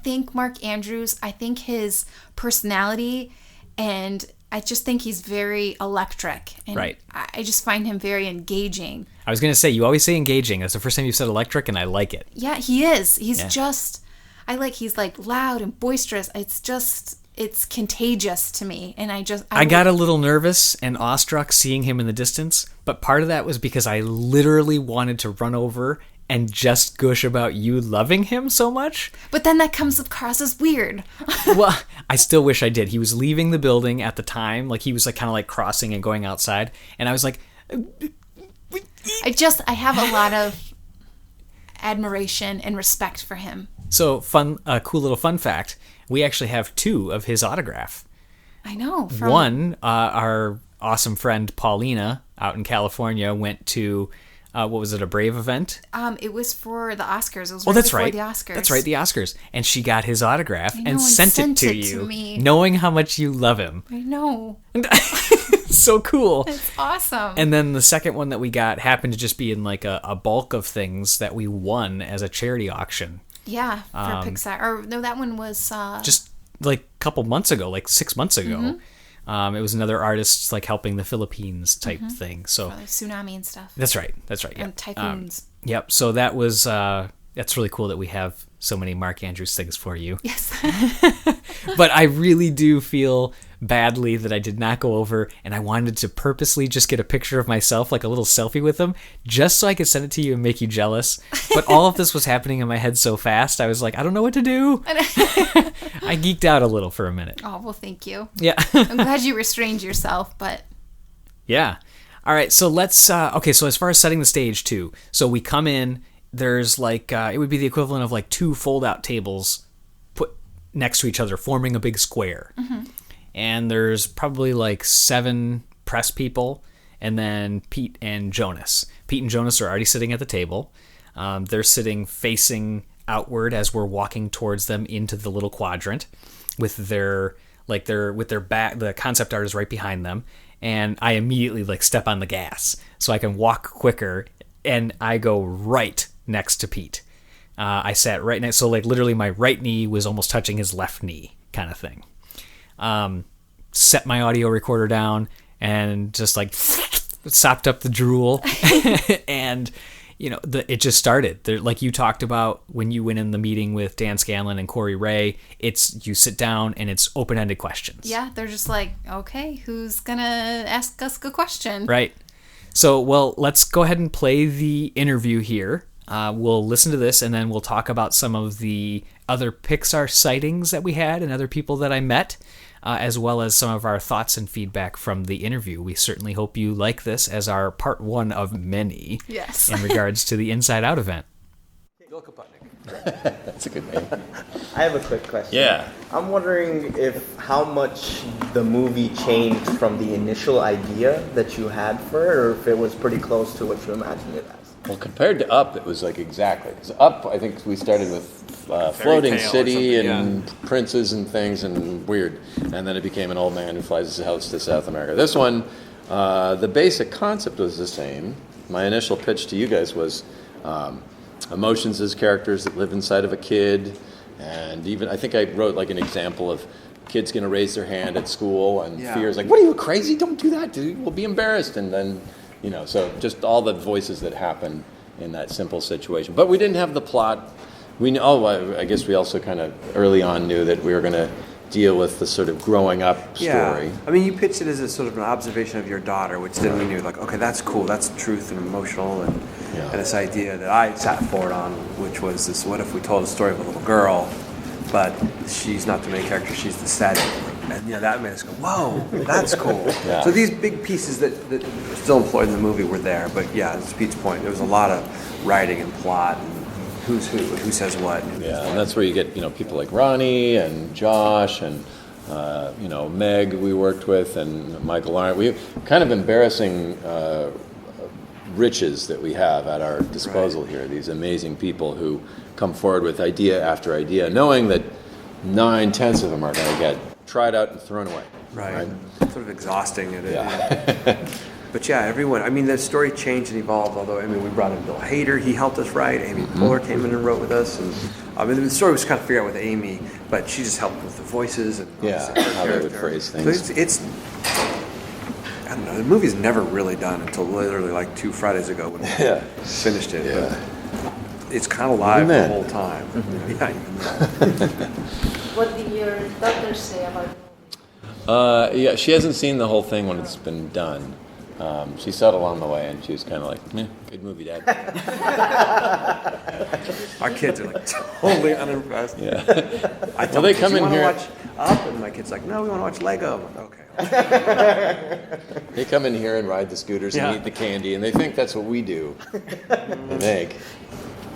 think Mark Andrews, I think his personality, and I just think he's very electric. And right. I just find him very engaging. I was going to say, you always say engaging. That's the first time you've said electric, and I like it. Yeah, he is. He's he's like loud and boisterous. It's contagious to me. And I got a little nervous and awestruck seeing him in the distance, but part of that was because I literally wanted to run over and just gush about you loving him so much. But then that comes across as weird. Well, I still wish I did. He was leaving the building at the time. Like he was like kind of like crossing and going outside. And I was like... I have a lot of admiration and respect for him. So cool little fun fact. We actually have 2 of his autograph. I know. One, our awesome friend Paulina out in California went to... what was it, a Brave event? It was for the Oscars. It was that's before right. the Oscars. That's right, the Oscars. And she got his autograph and sent it to you, me. knowing how much you love him. I know. So cool. It's awesome. And then the second one that we got happened to just be in like a bulk of things that we won as a charity auction. Yeah, for Pixar. Or no, that one was just like a couple months ago, like 6 months ago. Mm-hmm. It was another artist like helping the Philippines type thing. So tsunami and stuff. That's right. And typhoons. Yep. So that was that's really cool that we have so many Mark Andrews things for you. Yes. But I really do feel badly that I did not go over, and I wanted to purposely just get a picture of myself, like a little selfie with him, just so I could send it to you and make you jealous. But all of this was happening in my head so fast, I was like, I don't know what to do. I geeked out a little for a minute. Oh, well, thank you. Yeah. I'm glad you restrained yourself, but... Yeah. All right, so let's... okay, so as far as setting the stage, too, so we come in, there's like... it would be the equivalent of like 2 fold-out tables put next to each other, forming a big square. Mm-hmm. And there's probably like 7 press people, and then Pete and Jonas. Pete and Jonas are already sitting at the table. They're sitting facing outward as we're walking towards them into the little quadrant, with their back. The concept art is right behind them, and I immediately like step on the gas so I can walk quicker, and I go right next to Pete. I sat right next, so like literally my right knee was almost touching his left knee, kind of thing. Set my audio recorder down and just like sopped up the drool. And you know, it just started there. Like you talked about when you went in the meeting with Dan Scanlon and Corey Ray, it's you sit down and it's open-ended questions. Yeah, they're just like, okay, who's gonna ask us a question? Right. So, well, let's go ahead and play the interview here. We'll listen to this, and then we'll talk about some of the other Pixar sightings that we had and other people that I met, as well as some of our thoughts and feedback from the interview. We certainly hope you like this as our part 1 of many in regards to the Inside Out event. That's a good name. I have a quick question. Yeah. I'm wondering how much the movie changed from the initial idea that you had for it, or if it was pretty close to what you imagined it as. Well, compared to Up, it was like exactly. So Up, I think we started with floating city and princes and things and weird. And then it became an old man who flies his house to South America. This one, the basic concept was the same. My initial pitch to you guys was emotions as characters that live inside of a kid. And even, I think I wrote like an example of kids going to raise their hand at school and fear is like, what are you, crazy? Don't do that, dude. We'll be embarrassed. And then... You know, so just all the voices that happen in that simple situation. But we didn't have the plot. I guess we also kind of early on knew that we were going to deal with the sort of growing up story. Yeah. I mean, you pitched it as a sort of an observation of your daughter, which then we knew, like, okay, that's cool. That's truth and emotional. And this idea that I sat forward on, which was this, what if we told a story of a little girl, but she's not the main character, she's the setting. And that made us go, whoa, that's cool. Yeah. So these big pieces that are still employed in the movie were there, but to Pete's point, there was a lot of writing and plot and who's who says what. And that's where you get people like Ronnie and Josh and Meg we worked with and Michael Arndt. We kind of embarrassing riches that we have at our disposal here. These amazing people who come forward with idea after idea, knowing that 9/10 of them are going to get tried out and thrown away. Right. Sort of exhausting. But everyone, I mean, the story changed and evolved, although, we brought in Bill Hader, he helped us write, Amy Poehler came in and wrote with us, and the story was kind of figured out with Amy, but she just helped with the voices and how they would phrase things. So it's I don't know, the movie's never really done until literally like 2 Fridays ago when we finished it. Yeah. But it's kind of live the whole time. What did your daughter say about the movie? She hasn't seen the whole thing when it's been done. She saw it along the way, and she was kind of like, good movie, Dad. Our kids are like totally unimpressed. Yeah. They come in here. Watch Up? And my kid's like, no, we want to watch Lego. Okay. They come in here and ride the scooters and eat the candy, and they think that's what we do. They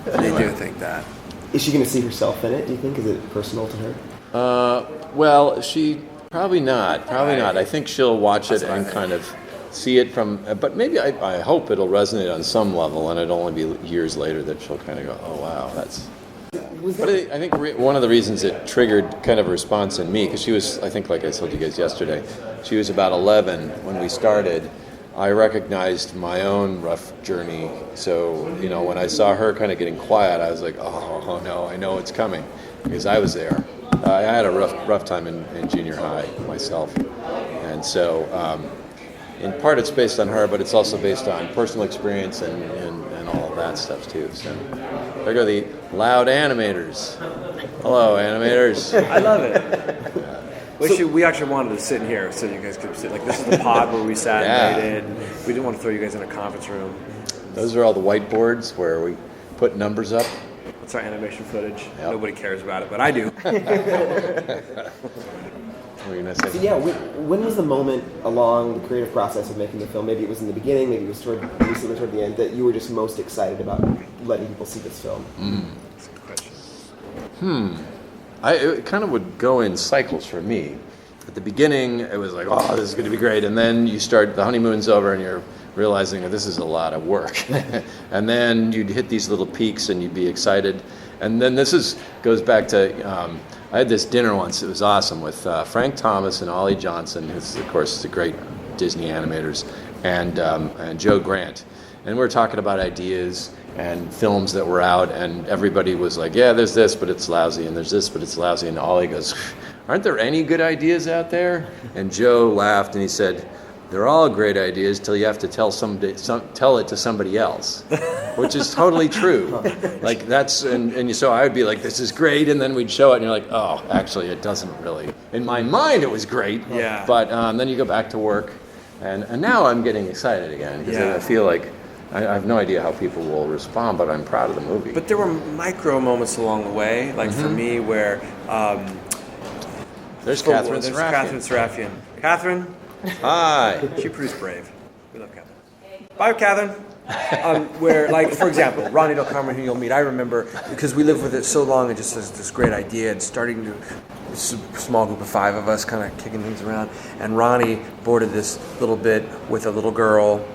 do think that. Is she going to see herself in it, do you think? Is it personal to her? Well, she probably not. I think she'll watch it and kind of see it from, but maybe I hope it'll resonate on some level, and it'll only be years later that she'll kind of go, oh wow, that's. But I think one of the reasons it triggered kind of a response in me, because she was, I think, like I told you guys yesterday, she was about 11 when we started, I recognized my own rough journey. So, when I saw her kind of getting quiet, I was like, oh no, I know it's coming, because I was there. I had a rough time in junior high myself. And so, in part it's based on her, but it's also based on personal experience and all of that stuff too. So there go the loud animators. Hello, animators. I love it. We actually wanted to sit in here so you guys could sit. Like, this is the pod where we sat and waited. We didn't want to throw you guys in a conference room. Those are all the whiteboards where we put numbers up. That's our animation footage. Yep. Nobody cares about it, but I do. So yeah, when was the moment along the creative process of making the film, maybe it was in the beginning, maybe it was toward the end, that you were just most excited about letting people see this film? That's a good question. It kind of would go in cycles for me. At the beginning, it was like, oh, this is going to be great. And then the honeymoon's over and you're realizing that this is a lot of work. And then you'd hit these little peaks and you'd be excited. And then goes back to, I had this dinner once, it was awesome, with Frank Thomas and Ollie Johnson, who's, of course, the great Disney animators, and Joe Grant. And we're talking about ideas and films that were out, and everybody was like, yeah, there's this, but it's lousy, and there's this, but it's lousy. And Ollie goes, aren't there any good ideas out there? And Joe laughed and he said, they're all great ideas till you have to tell it to somebody else, which is totally true. Like so I would be like, this is great, and then we'd show it, and you're like, oh, actually, it doesn't really. In my mind, it was great. Yeah. But then you go back to work, and now I'm getting excited again because I feel like I have no idea how people will respond, but I'm proud of the movie. But there were micro moments along the way, like for me, where there's Catherine Serafian. Catherine. Hi. She produced Brave. We love Catherine. Bye, Catherine. Where, like, for example, Ronnie Del Carmen, who you'll meet, I remember, because we lived with it so long and just this great idea and starting to, this small group of 5 of us kind of kicking things around. And Ronnie boarded this little bit with a little girl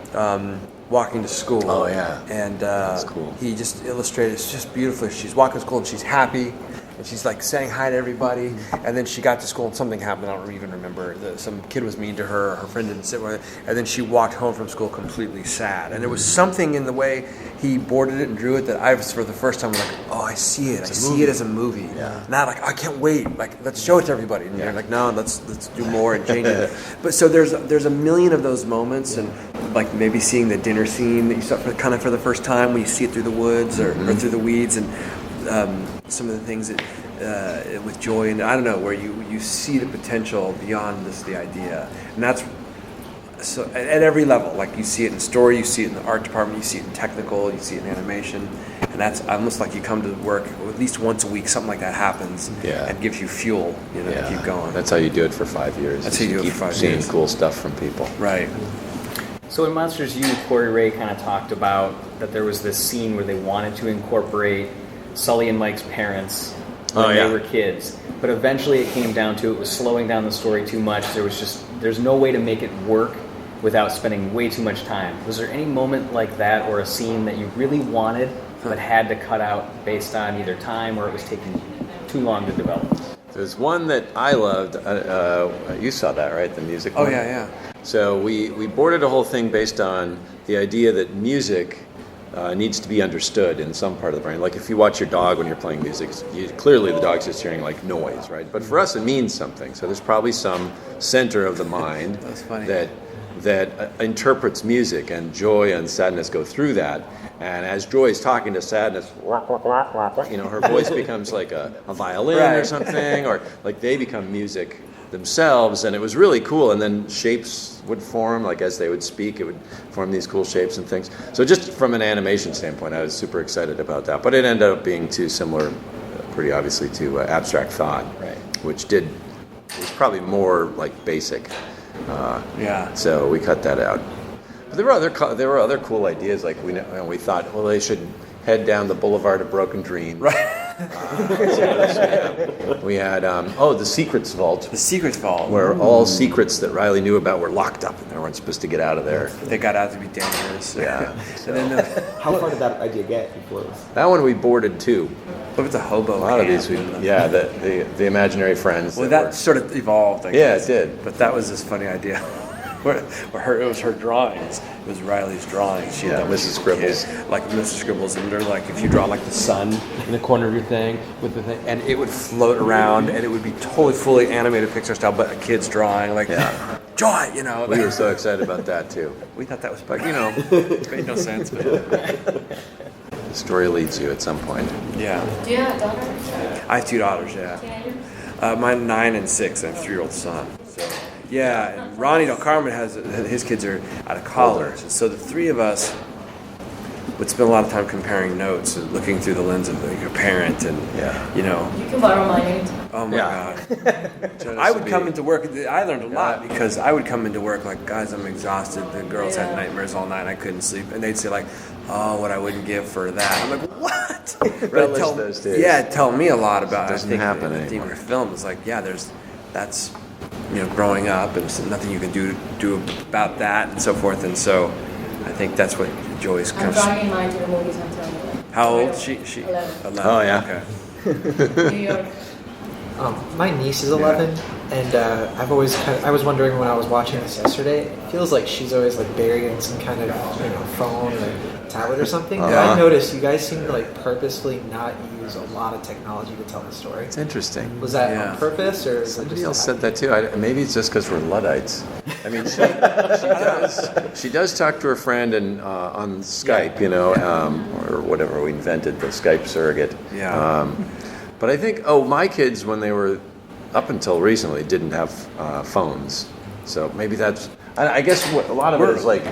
walking to school. Oh, yeah. And that's cool. He just illustrated, it's just beautifully. She's walking to school and she's happy. And she's like saying hi to everybody, and then she got to school and something happened. I don't even remember. Some kid was mean to her. Her friend didn't sit with her, and then she walked home from school completely sad. And there was something in the way he boarded it and drew it that I was, for the first time, like, oh, I see it. I see it as a movie. Yeah. Not like, I can't wait. Like, let's show it to everybody. And they're like, no, let's do more and change it. But so there's a million of those moments, and like maybe seeing the dinner scene that you saw for the first time when you see it through the woods or through the weeds, and some of the things that with joy, and I don't know, where you see the potential beyond the idea, and that's so at every level. Like, you see it in story, you see it in the art department, you see it in technical, you see it in animation, and that's almost like you come to work at least once a week, something like that happens, and gives you fuel, to keep going. That's how you do it for 5 years. That's how you do it for 5 seeing years. Cool stuff from people. Right. So in Monsters U, Corey Ray kind of talked about that there was this scene where they wanted to incorporate Sully and Mike's parents when they were kids, but eventually it came down to it was slowing down the story too much. There's no way to make it work without spending way too much time. Was there any moment like that, or a scene that you really wanted but had to cut out based on either time or it was taking too long to develop? There's one that I loved. You saw that, right? The music Oh, one? yeah. So we boarded a whole thing based on the idea that music needs to be understood in some part of the brain. Like, if you watch your dog when you're playing music, clearly the dog's just hearing like noise, right? But for us, it means something. So there's probably some center of the mind That's funny. that interprets music, and joy and sadness go through that. And as Joy is talking to sadness, her voice becomes like a violin or something, or like they become music themselves, and it was really cool. And then shapes would form, like as they would speak, it would form these cool shapes and things. So just from an animation standpoint, I was super excited about that. But it ended up being too similar, pretty obviously, to Abstract Thought, which was probably more like basic. So we cut that out. But there were other cool ideas. Like we thought, well, they should head down the Boulevard of Broken Dreams. Right. We had the Secrets Vault. The Secrets Vault, where all secrets that Riley knew about were locked up, and they weren't supposed to get out of there. They got out to be dangerous. Yeah. So. And then how far did that idea get before it was? That one we boarded too. But it's a hobo. A lot of these, the imaginary friends. Well, that sort of evolved. I guess. It did. But that was this funny idea. it was her drawings. It was Riley's drawings. She had Mrs. Scribbles. Like Mrs. Scribbles, and they're like, if you draw like the sun in the corner of your thing with the thing, and it would float around, and it would be totally fully animated Pixar style, but a kid's drawing, like, joy, you know. We were so excited about that too. We thought that was, but you know, it made no sense. But the story leads you at some point. Yeah. Do you have daughters? I have 2 daughters. Yeah. Mine 9 and 6. I have a 3-year-old son. So, yeah, and Ronnie Del Carmen his kids are out of college. So the 3 of us would spend a lot of time comparing notes and looking through the lens of like a parent, and you know. You can borrow mine anytime. Oh my God. I would come into work. I learned a lot because I would come into work like, guys, I'm exhausted. The girls had nightmares all night. I couldn't sleep, and they'd say like, oh, what I wouldn't give for that. I'm like, what? Those days. Yeah, tell me a lot about. Doesn't happen anymore. The theme of film is like, that's growing up, and there's nothing you can do about that, and so forth. And so, I think that's what Joy's I'm dragging mine to the movies until I'm 11. How old? She 11. Oh yeah. Okay. New York. My niece is 11, and I was wondering when I was watching this yesterday, it feels like she's always like buried in some kind of phone or tablet or something. But I noticed you guys seem to like purposefully not use a lot of technology to tell the story. It's interesting. Was that on purpose, or somebody else said that too? Maybe it's just because we're Luddites. I mean, she does talk to her friend and on Skype, or whatever we invented, the Skype surrogate. Yeah. But I think, my kids, when they were up until recently, didn't have phones. So maybe that's, I guess a lot of it is like,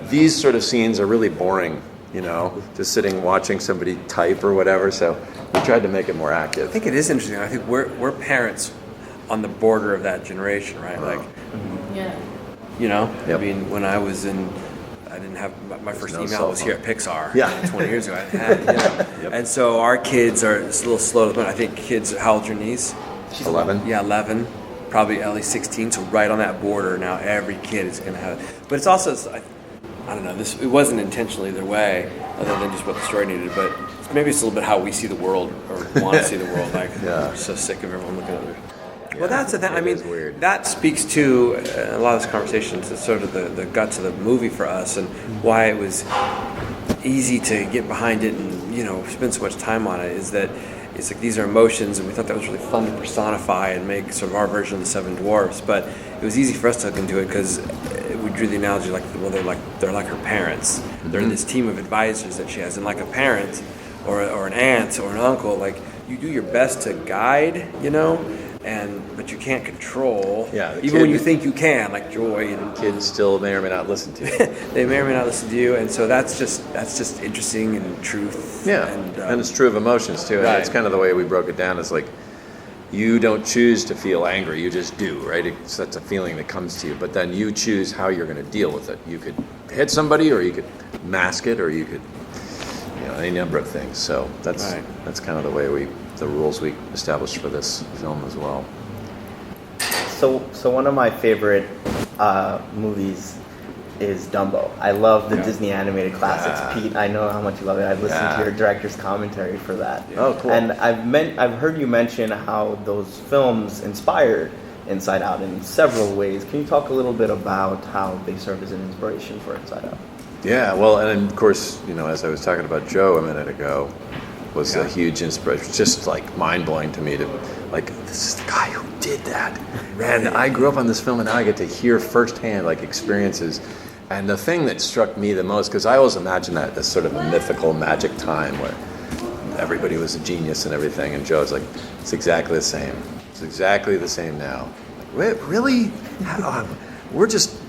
these sort of scenes are really boring, just sitting watching somebody type or whatever. So we tried to make it more active. I think it is interesting. I think we're parents on the border of that generation, right? Yep. I mean, when I was I didn't have my first email was here at Pixar. 20 years ago. I had, And so our kids are a little slow. But I think kids. How old's your niece? She's 11. Yeah, 11. Probably at least 16. So right on that border now, every kid is going to have it. But it's also, I don't know. It wasn't intentional either way, other than just what the story needed. But maybe it's a little bit how we see the world or want to see the world. Like we're so sick of everyone looking at it. Well, that's the thing. I mean, that speaks to a lot of this conversation to sort of the guts of the movie for us, and why it was easy to get behind it and spend so much time on it. Is that it's like these are emotions, and we thought that was really fun to personify and make sort of our version of the Seven Dwarfs. But it was easy for us to look into it because we drew the analogy they're like her parents. Mm-hmm. They're this team of advisors that she has, and like a parent or an aunt or an uncle, like you do your best to guide, but you can't control. Yeah, even when you think you can, like Joy and kids still may or may not listen to you. They may or may not listen to you, and so that's just interesting and truth. Yeah, and it's true of emotions too. And it's kind of the way we broke it down. Is like you don't choose to feel angry; you just do, right? That's a feeling that comes to you, but then you choose how you're going to deal with it. You could hit somebody, or you could mask it, or you could, any number of things. So that's kind of the rules we established for this film as well. So one of my favorite movies is Dumbo. I love the Disney animated classics. Pete, I know how much you love it. I've listened to your director's commentary for that. Oh, cool. And I've heard you mention how those films inspired Inside Out in several ways. Can you talk a little bit about how they serve as an inspiration for Inside Out? Yeah, well, and of course, as I was talking about Joe a minute ago, was a huge inspiration. Just like mind-blowing to me this is the guy who did that. And I grew up on this film, and now I get to hear firsthand experiences. And the thing that struck me the most, because I always imagined that as sort of a mythical magic time where everybody was a genius and everything, and Joe's like, it's exactly the same. It's exactly the same now. Really? We're just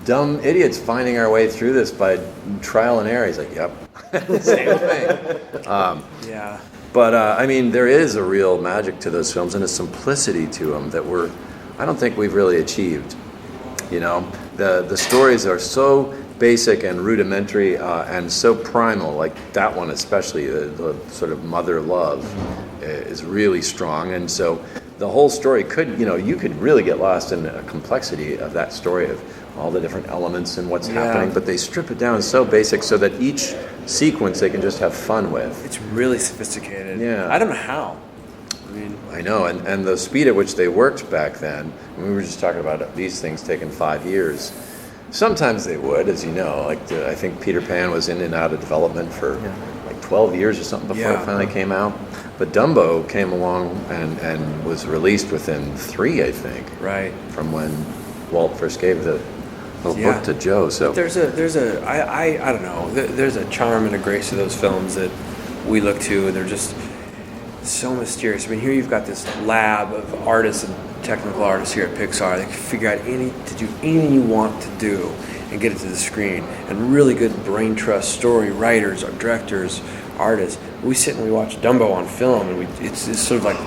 dumb idiots finding our way through this by trial and error. He's like, yep, same thing. But there is a real magic to those films and a simplicity to them that I don't think we've really achieved. The stories are so basic and rudimentary and so primal, like that one especially, the sort of mother love is really strong. And so the whole story you could really get lost in the complexity of that story of all the different elements and what's happening, but they strip it down so basic so that each sequence they can just have fun with. It's really sophisticated. Yeah. I don't know how. I know, and the speed at which they worked back then, we were just talking about these things taking 5 years. Sometimes they would, as you know. I think Peter Pan was in and out of development for 12 years or something before it finally came out. But Dumbo came along and was released within 3, I think. Right. From when Walt first gave the little book to Joe. So I don't know. There's a charm and a grace to those films that we look to, and they're just so mysterious. I mean, here you've got this lab of artists and technical artists here at Pixar. They can figure out to do anything you want to do and get it to the screen. And really good brain trust story writers, directors, artists. We sit and we watch Dumbo on film, and it's sort of like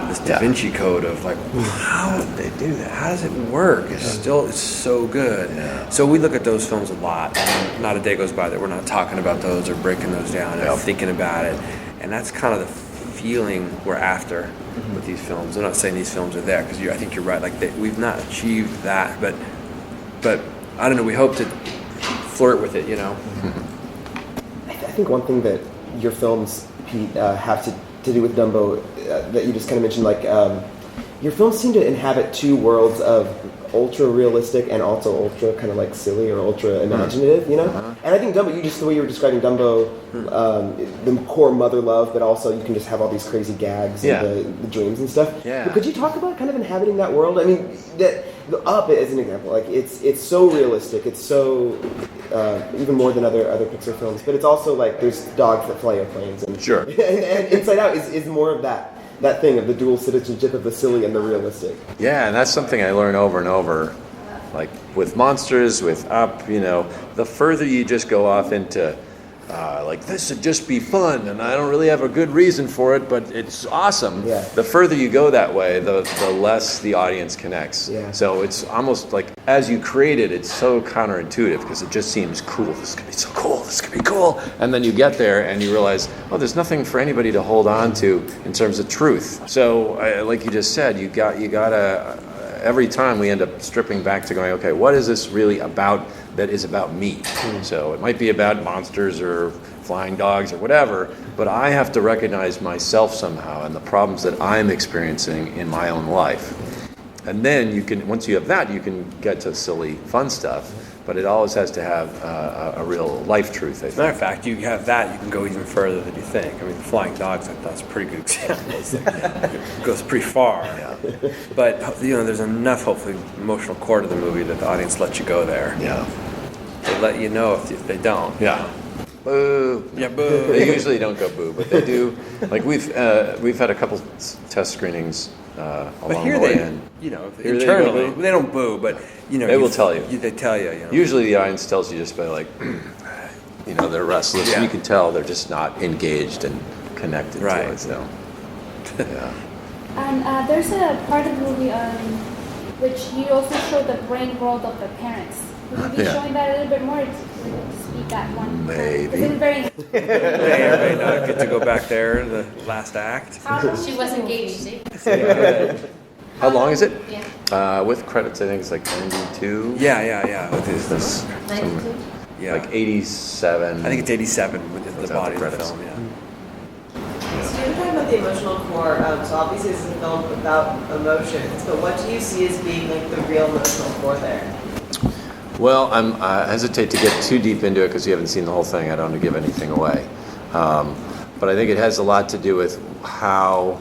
this Da Vinci Code of like, how did they do that? How does it work? It's so good. Yeah. So we look at those films a lot. And not a day goes by that we're not talking about those or breaking those down and thinking about it. And that's kind of the feeling we're after with these films. I'm not saying these films are there, because I think you're right. Like we've not achieved that, but I don't know. We hope to flirt with it, you know. I think one thing that your films, Pete, have to do with Dumbo that you just kind of mentioned, like your films seem to inhabit two worlds of ultra realistic and also ultra kind of like silly or ultra imaginative, you know? And I think Dumbo, the way you were describing Dumbo, the core mother love, but also you can just have all these crazy gags and the dreams and stuff. Yeah. But could you talk about kind of inhabiting that world? I mean, the Up as an example, like it's so realistic, it's so even more than other Pixar films, but it's also like there's dogs that fly airplanes, and sure. and Inside Out is more of that thing of the dual citizenship of the silly and the realistic. Yeah, and that's something I learn over and over. Like with Monsters, with Up, you know, the further you just go off into like this should just be fun, and I don't really have a good reason for it, but it's awesome. Yeah. The further you go that way, the less the audience connects. Yeah. So it's almost like as you create it, it's so counterintuitive because it just seems cool. This could be so cool. This could be cool. And then you get there and you realize, oh, there's nothing for anybody to hold on to in terms of truth. So like you just said, you gotta. Every time we end up stripping back to going, okay, what is this really about that is about me? So it might be about monsters or flying dogs or whatever, but I have to recognize myself somehow and the problems that I'm experiencing in my own life. And then you can, once you have that, you can get to silly, fun stuff, but it always has to have a real life truth, I think. As a matter of fact, you have that, you can go even further than you think. I mean, the flying dogs, I thought, is a pretty good example. It goes pretty far. Yeah. But, you know, there's enough, hopefully, emotional core to the movie that the audience lets you go there. Yeah. They let you know if they don't. Yeah. Boo. Yeah, boo. They usually don't go boo, but they do. Like, we've had a couple test screenings along the way. And you know, internally, they don't boo, but, you know. They will tell you. They tell you, you know. Usually the audience tells you just by, like, you know, they're restless. Yeah. You can tell they're just not engaged and connected to it. So, yeah. And there's a part of the movie which you also show the brain world of the parents. Would you be showing that a little bit more? Speed that one. Maybe. It's very. May or may not get to go back there in the last act. She was engaged. How long is it? Yeah. With credits, I think it's like 92. Yeah. What is this? 92. Yeah. Like 87. I think it's 87 with the body of the film. Yeah. So you're talking about the emotional core. So obviously this is a film without emotions, but what do you see as being like the real emotional core there? Well, I hesitate to get too deep into it because you haven't seen the whole thing. I don't want to give anything away. But I think it has a lot to do with how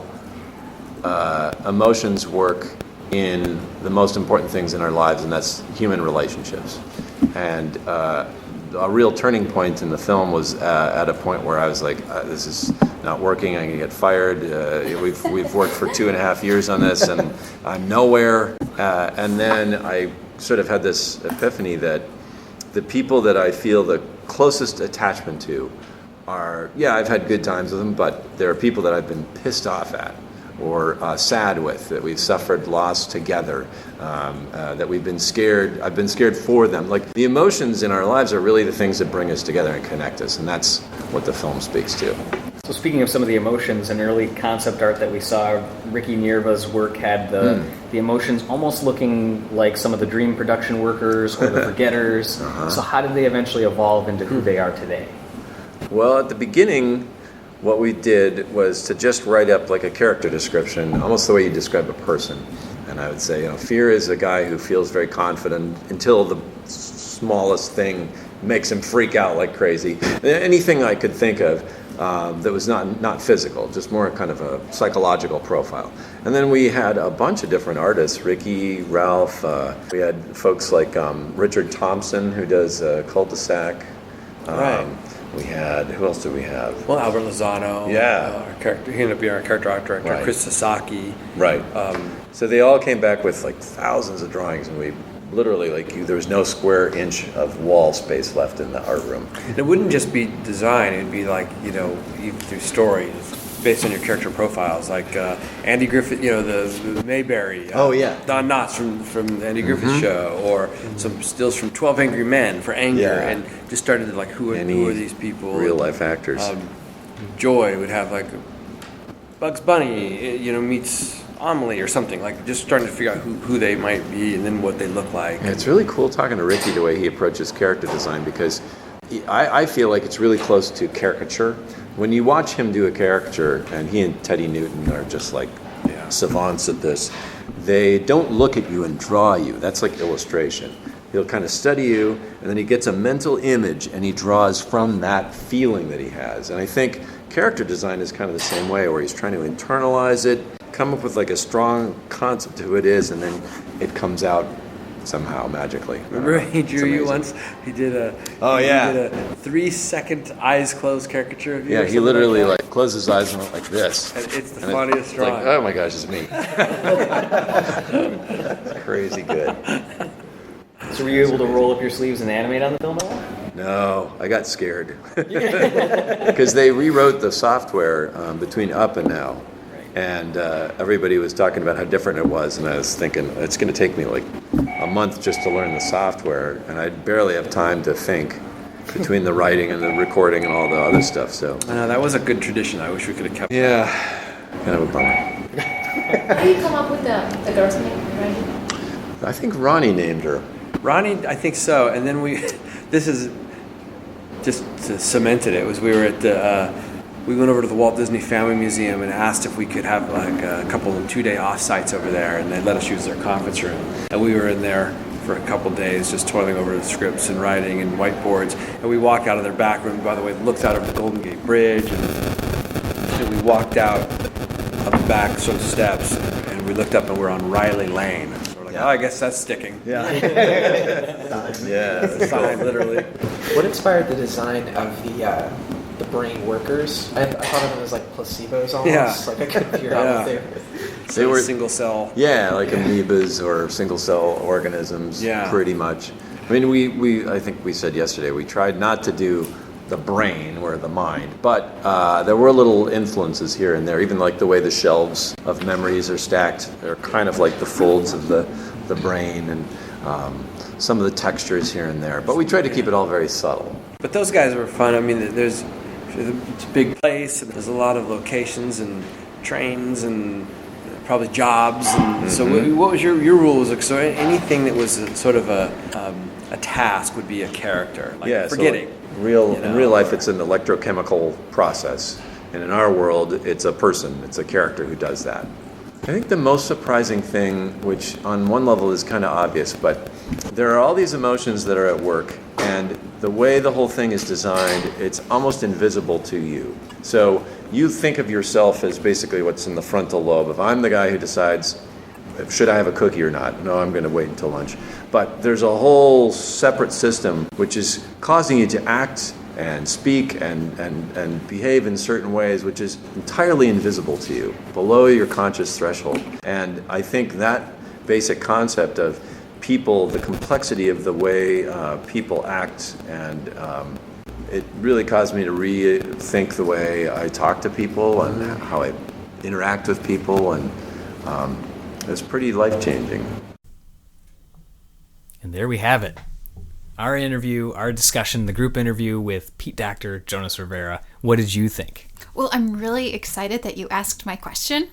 emotions work in the most important things in our lives, and that's human relationships. And a real turning point in the film was at a point where I was like, this is not working, I'm going to get fired. We've worked for 2.5 years on this, and I'm nowhere. And then I sort of had this epiphany that the people that I feel the closest attachment to are, I've had good times with them, but there are people that I've been pissed off at or sad with, that we've suffered loss together, that we've been scared. I've been scared for them. Like, the emotions in our lives are really the things that bring us together and connect us, and that's what the film speaks to. So speaking of some of the emotions, in early concept art that we saw, Ricky Nierva's work had the emotions almost looking like some of the Dream production workers or the Forgetters. So how did they eventually evolve into who they are today? Well, at the beginning, what we did was to just write up like a character description, almost the way you describe a person. And I would say, Fear is a guy who feels very confident until the smallest thing makes him freak out like crazy. Anything I could think of that was not physical, just more kind of a psychological profile. And then we had a bunch of different artists, Ricky, Ralph. We had folks like Richard Thompson, who does Cul-de-sac. Right. We had, who else did we have? Well, Albert Lozano. Yeah. Our character, he ended up being our character art director. Right. Chris Sasaki. Right. So they all came back with like thousands of drawings, and we literally, there was no square inch of wall space left in the art room. It wouldn't just be design, it'd be like, even through stories based on your character profiles, like Andy Griffith, the Mayberry. Don Knotts from the Andy Griffith Show, or some stills from 12 Angry Men for anger, and just started to who are these people? Real life actors. Joy would have Bugs Bunny, meets Amelie or something, just starting to figure out who they might be and then what they look like. Yeah, it's really cool talking to Ricky the way he approaches character design, because I feel like it's really close to caricature. When you watch him do a caricature, and he and Teddy Newton are just savants at this, they don't look at you and draw you. That's like illustration. He'll kind of study you, and then he gets a mental image, and he draws from that feeling that he has. And I think character design is kind of the same way, where he's trying to internalize it, come up with a strong concept of who it is, and then it comes out somehow magically. Remember he drew you once? He did a 3-second eyes closed caricature of you. Yeah, he literally closed his eyes and went like this. And it's the funniest drawing. Oh my gosh, it's me. It's crazy good. So were you able to roll up your sleeves and animate on the film at all? No, I got scared. Because they rewrote the software between Up and Now. And everybody was talking about how different it was, and I was thinking, it's going to take me a month just to learn the software, and I'd barely have time to think between the writing and the recording and all the other stuff. So that was a good tradition. I wish we could have kept. Yeah, kind of a bummer. How do you come up with the girl's name, right? I think Ronnie named her. Ronnie, I think so. And then this is just cemented it. We were at we went over to the Walt Disney Family Museum and asked if we could have a couple of 2-day offsites over there, and they let us use their conference room. And we were in there for a couple days just toiling over the scripts and writing and whiteboards. And we walked out of their back room, by the way, looked out over the Golden Gate Bridge, and we walked out of the back steps, and we looked up and we're on Riley Lane. So we're I guess that's sticking. Yeah. Yeah, the sign, literally. What inspired the design of the brain workers? I thought of them as placebos almost. I couldn't figure out what they were. They were single cell. Yeah, like amoebas or single cell organisms. Yeah. Pretty much. I mean, I think we said yesterday, we tried not to do the brain or the mind, but there were little influences here and there, even the way the shelves of memories are stacked. They're kind of like the folds of the brain, and some of the textures here and there. But we tried to keep it all very subtle. But those guys were fun. I mean, it's a big place, and there's a lot of locations and trains and probably jobs. And so what was your rule? So anything that was sort of a task would be a character, forgetting. So in real life, it's an electrochemical process. And in our world, it's a person, it's a character who does that. I think the most surprising thing, which on one level is kind of obvious, but there are all these emotions that are at work, and the way the whole thing is designed, it's almost invisible to you. So you think of yourself as basically what's in the frontal lobe. If I'm the guy who decides, should I have a cookie or not? No, I'm going to wait until lunch. But there's a whole separate system which is causing you to act and speak and behave in certain ways, which is entirely invisible to you, below your conscious threshold. And I think that basic concept of people, the complexity of the way people act, and it really caused me to rethink the way I talk to people and how I interact with people, and it's pretty life-changing. And there we have it. Our interview, our discussion, the group interview with Pete Docter, Jonas Rivera. What did you think? Well, I'm really excited that you asked my question.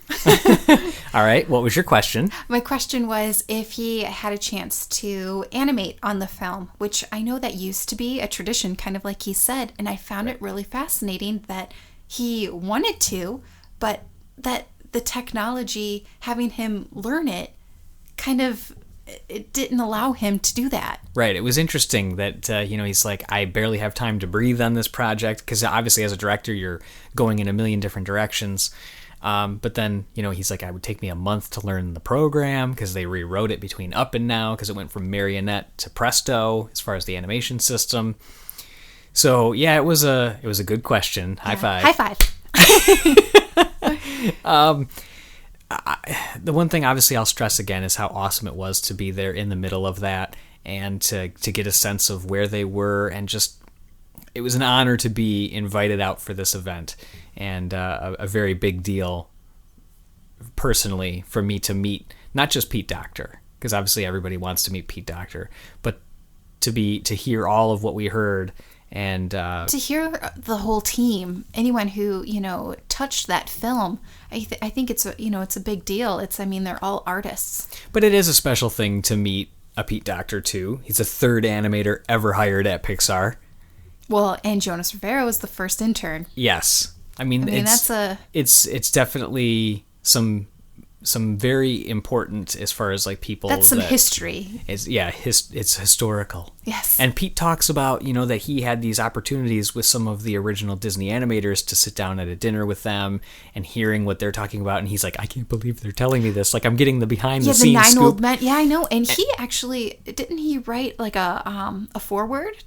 All right. What was your question? My question was if he had a chance to animate on the film, which I know that used to be a tradition, kind of like he said. And I found it really fascinating that he wanted to, but that the technology, having him learn it, kind of it didn't allow him to do that. Right. It was interesting that, he's like, I barely have time to breathe on this project, because obviously as a director, you're going in a million different directions. But then, he's like, it would take me a month to learn the program, because they rewrote it between Up and Now, because it went from Marionette to Presto as far as the animation system. So yeah, it was a good question. High five. High five. The one thing obviously I'll stress again is how awesome it was to be there in the middle of that, and to get a sense of where they were, and just, it was an honor to be invited out for this event, and a very big deal personally for me to meet not just Pete Docter, because obviously everybody wants to meet Pete Docter, but to hear all of what we heard, and to hear the whole team, anyone who touched that film. I think it's it's a big deal. They're all artists. But it is a special thing to meet a Pete Docter too. He's the third animator ever hired at Pixar. Well, and Jonas Rivera was the first intern. Yes, it's definitely some very important as far as like people. That's some history. It's historical. Yes. And Pete talks about that he had these opportunities with some of the original Disney animators to sit down at a dinner with them and hearing what they're talking about, and he's like, I can't believe they're telling me this. Like, I'm getting the behind the scenes scoop. The 9 Old Men. Yeah, I know. And he actually didn't he write like a foreword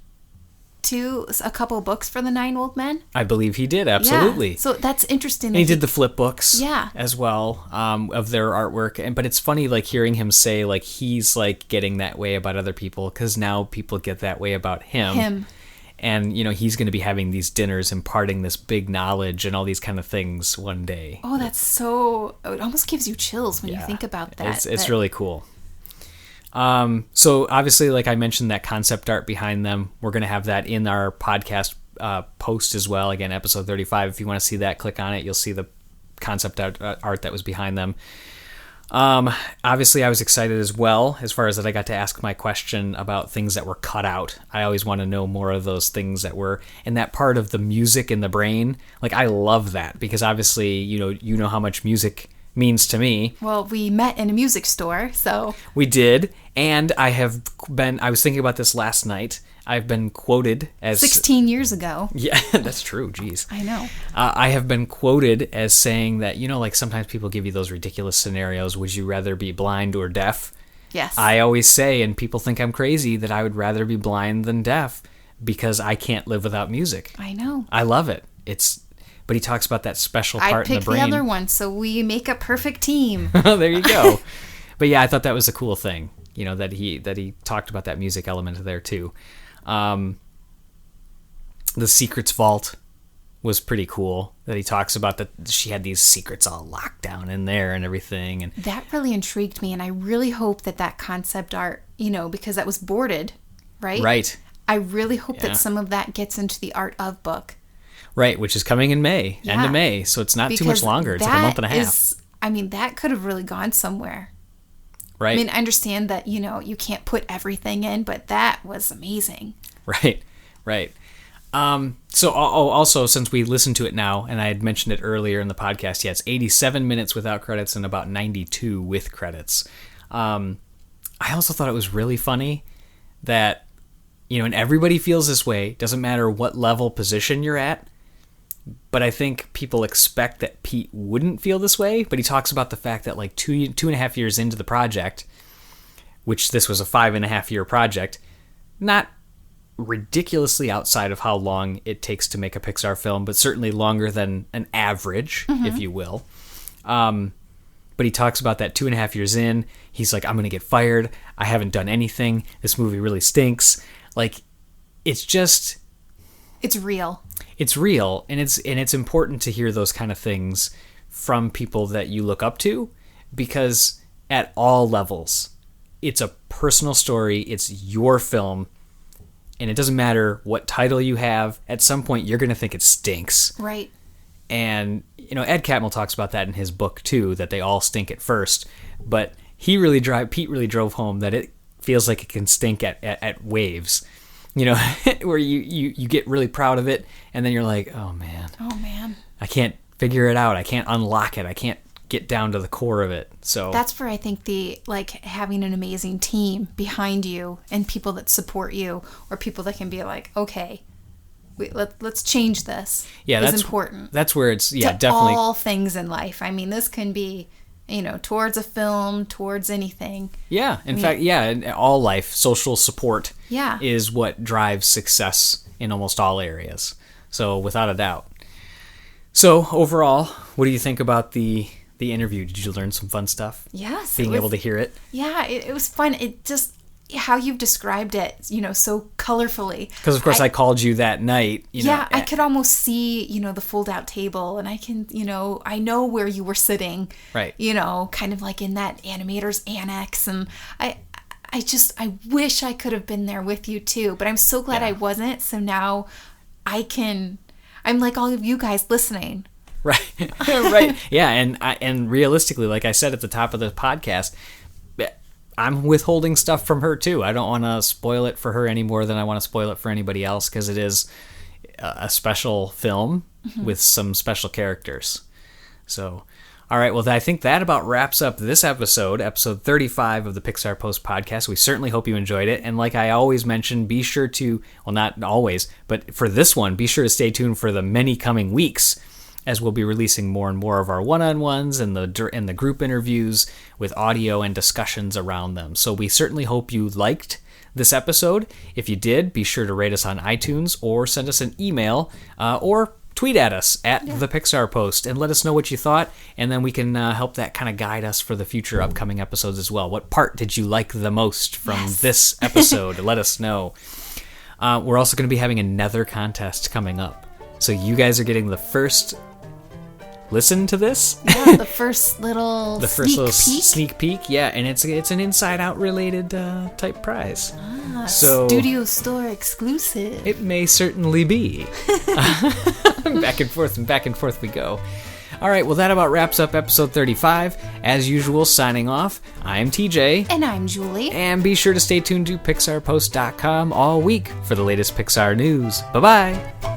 to a couple books for the 9 Old Men? I believe he did, absolutely. Yeah. So that's interesting. And he did the flip books yeah. as well, of their artwork. But it's funny, like, hearing him say, like, he's, like, getting that way about other people, because now people get that way about him. And, he's going to be having these dinners, imparting this big knowledge and all these kind of things one day. Oh, that's so... It almost gives you chills when you think about that. It's really cool. So obviously, like I mentioned, that concept art behind them, we're going to have that in our podcast post as well. Again, episode 35. If you want to see that, click on it. You'll see the concept art that was behind them. Obviously, I was excited as well, as far as that I got to ask my question about things that were cut out. I always want to know more of those things that were in that part of the music in the brain. Like, I love that, because obviously, you know how much music means to me. Well, we met in a music store, so... We did, and I was thinking about this last night. I've been quoted as... 16 years ago. Yeah, that's true, jeez. I know. I have been quoted as saying that, like sometimes people give you those ridiculous scenarios, would you rather be blind or deaf? Yes. I always say, and people think I'm crazy, that I would rather be blind than deaf, because I can't live without music. I know. I love it. But he talks about that special part in the brain. I picked the other one, so we make a perfect team. There you go. But yeah, I thought that was a cool thing, that he talked about that music element there too. The Secrets Vault was pretty cool, that he talks about that she had these secrets all locked down in there and everything. And that really intrigued me, and I really hope that concept art, because that was boarded, right? Right. I really hope that some of that gets into the art of book. Right, which is coming in May, end of May, so it's not too much longer. It's like a month and a half. That could have really gone somewhere. Right. I understand that, you can't put everything in, but that was amazing. Right. So also, since we listened to it now, and I had mentioned it earlier in the podcast, it's 87 minutes without credits and about 92 with credits. I also thought it was really funny that, and everybody feels this way, doesn't matter what level position you're at, but I think people expect that Pete wouldn't feel this way. But he talks about the fact that like 2.5 years into the project, which this was a 5.5 year project, not ridiculously outside of how long it takes to make a Pixar film, but certainly longer than an average, if you will. But he talks about that 2.5 years in, he's like, I'm going to get fired. I haven't done anything. This movie really stinks. Like, it's real. It's real, and it's important to hear those kind of things from people that you look up to, because at all levels, it's a personal story. It's your film, and it doesn't matter what title you have. At some point, you're going to think it stinks. Right. And, Ed Catmull talks about that in his book, too, that they all stink at first. But Pete really drove home that it feels like it can stink at waves. Where you get really proud of it, and then you're like, oh man, I can't figure it out. I can't unlock it. I can't get down to the core of it. So that's where I think having an amazing team behind you and people that support you, or people that can be like, okay, let's change this. Yeah, is that's important. That's where it's to definitely all things in life. I mean, this can be, towards a film, towards anything. Yeah, in fact, in all life, social support is what drives success in almost all areas. So without a doubt. So overall, what do you think about the interview? Did you learn some fun stuff? Yes. Being able to hear it? Yeah, it was fun. It just, how you've described it, so colorfully. Because, of course, I called you that night. I could almost see, the fold-out table, and I can, I know where you were sitting. Right. Kind of like in that animator's annex, and I wish I could have been there with you, too, but I'm so glad I wasn't, so now I'm like all of you guys listening. Right. Right. Yeah, and realistically, like I said at the top of the podcast, I'm withholding stuff from her too. I don't want to spoil it for her any more than I want to spoil it for anybody else, because it is a special film with some special characters. So, all right. Well, I think that about wraps up this episode 35 of the Pixar Post Podcast. We certainly hope you enjoyed it. And like I always mention, be sure to, well, not always, but for this one, be sure to stay tuned for the many coming weeks, as we'll be releasing more and more of our one-on-ones and the group interviews with audio and discussions around them. So we certainly hope you liked this episode. If you did, be sure to rate us on iTunes or send us an email or tweet at us at the Pixar Post and let us know what you thought, and then we can help that kind of guide us for the future upcoming episodes as well. What part did you like the most from this episode? Let us know. We're also going to be having another contest coming up. So you guys are getting the first listen to this. Yeah, the first little sneak peek. Yeah, and it's an Inside Out related type prize. So Studio Store exclusive. It may certainly be. Back and forth we go. All right, well, that about wraps up episode 35. As usual, signing off, I'm TJ. And I'm Julie. And be sure to stay tuned to PixarPost.com all week for the latest Pixar news. Bye-bye.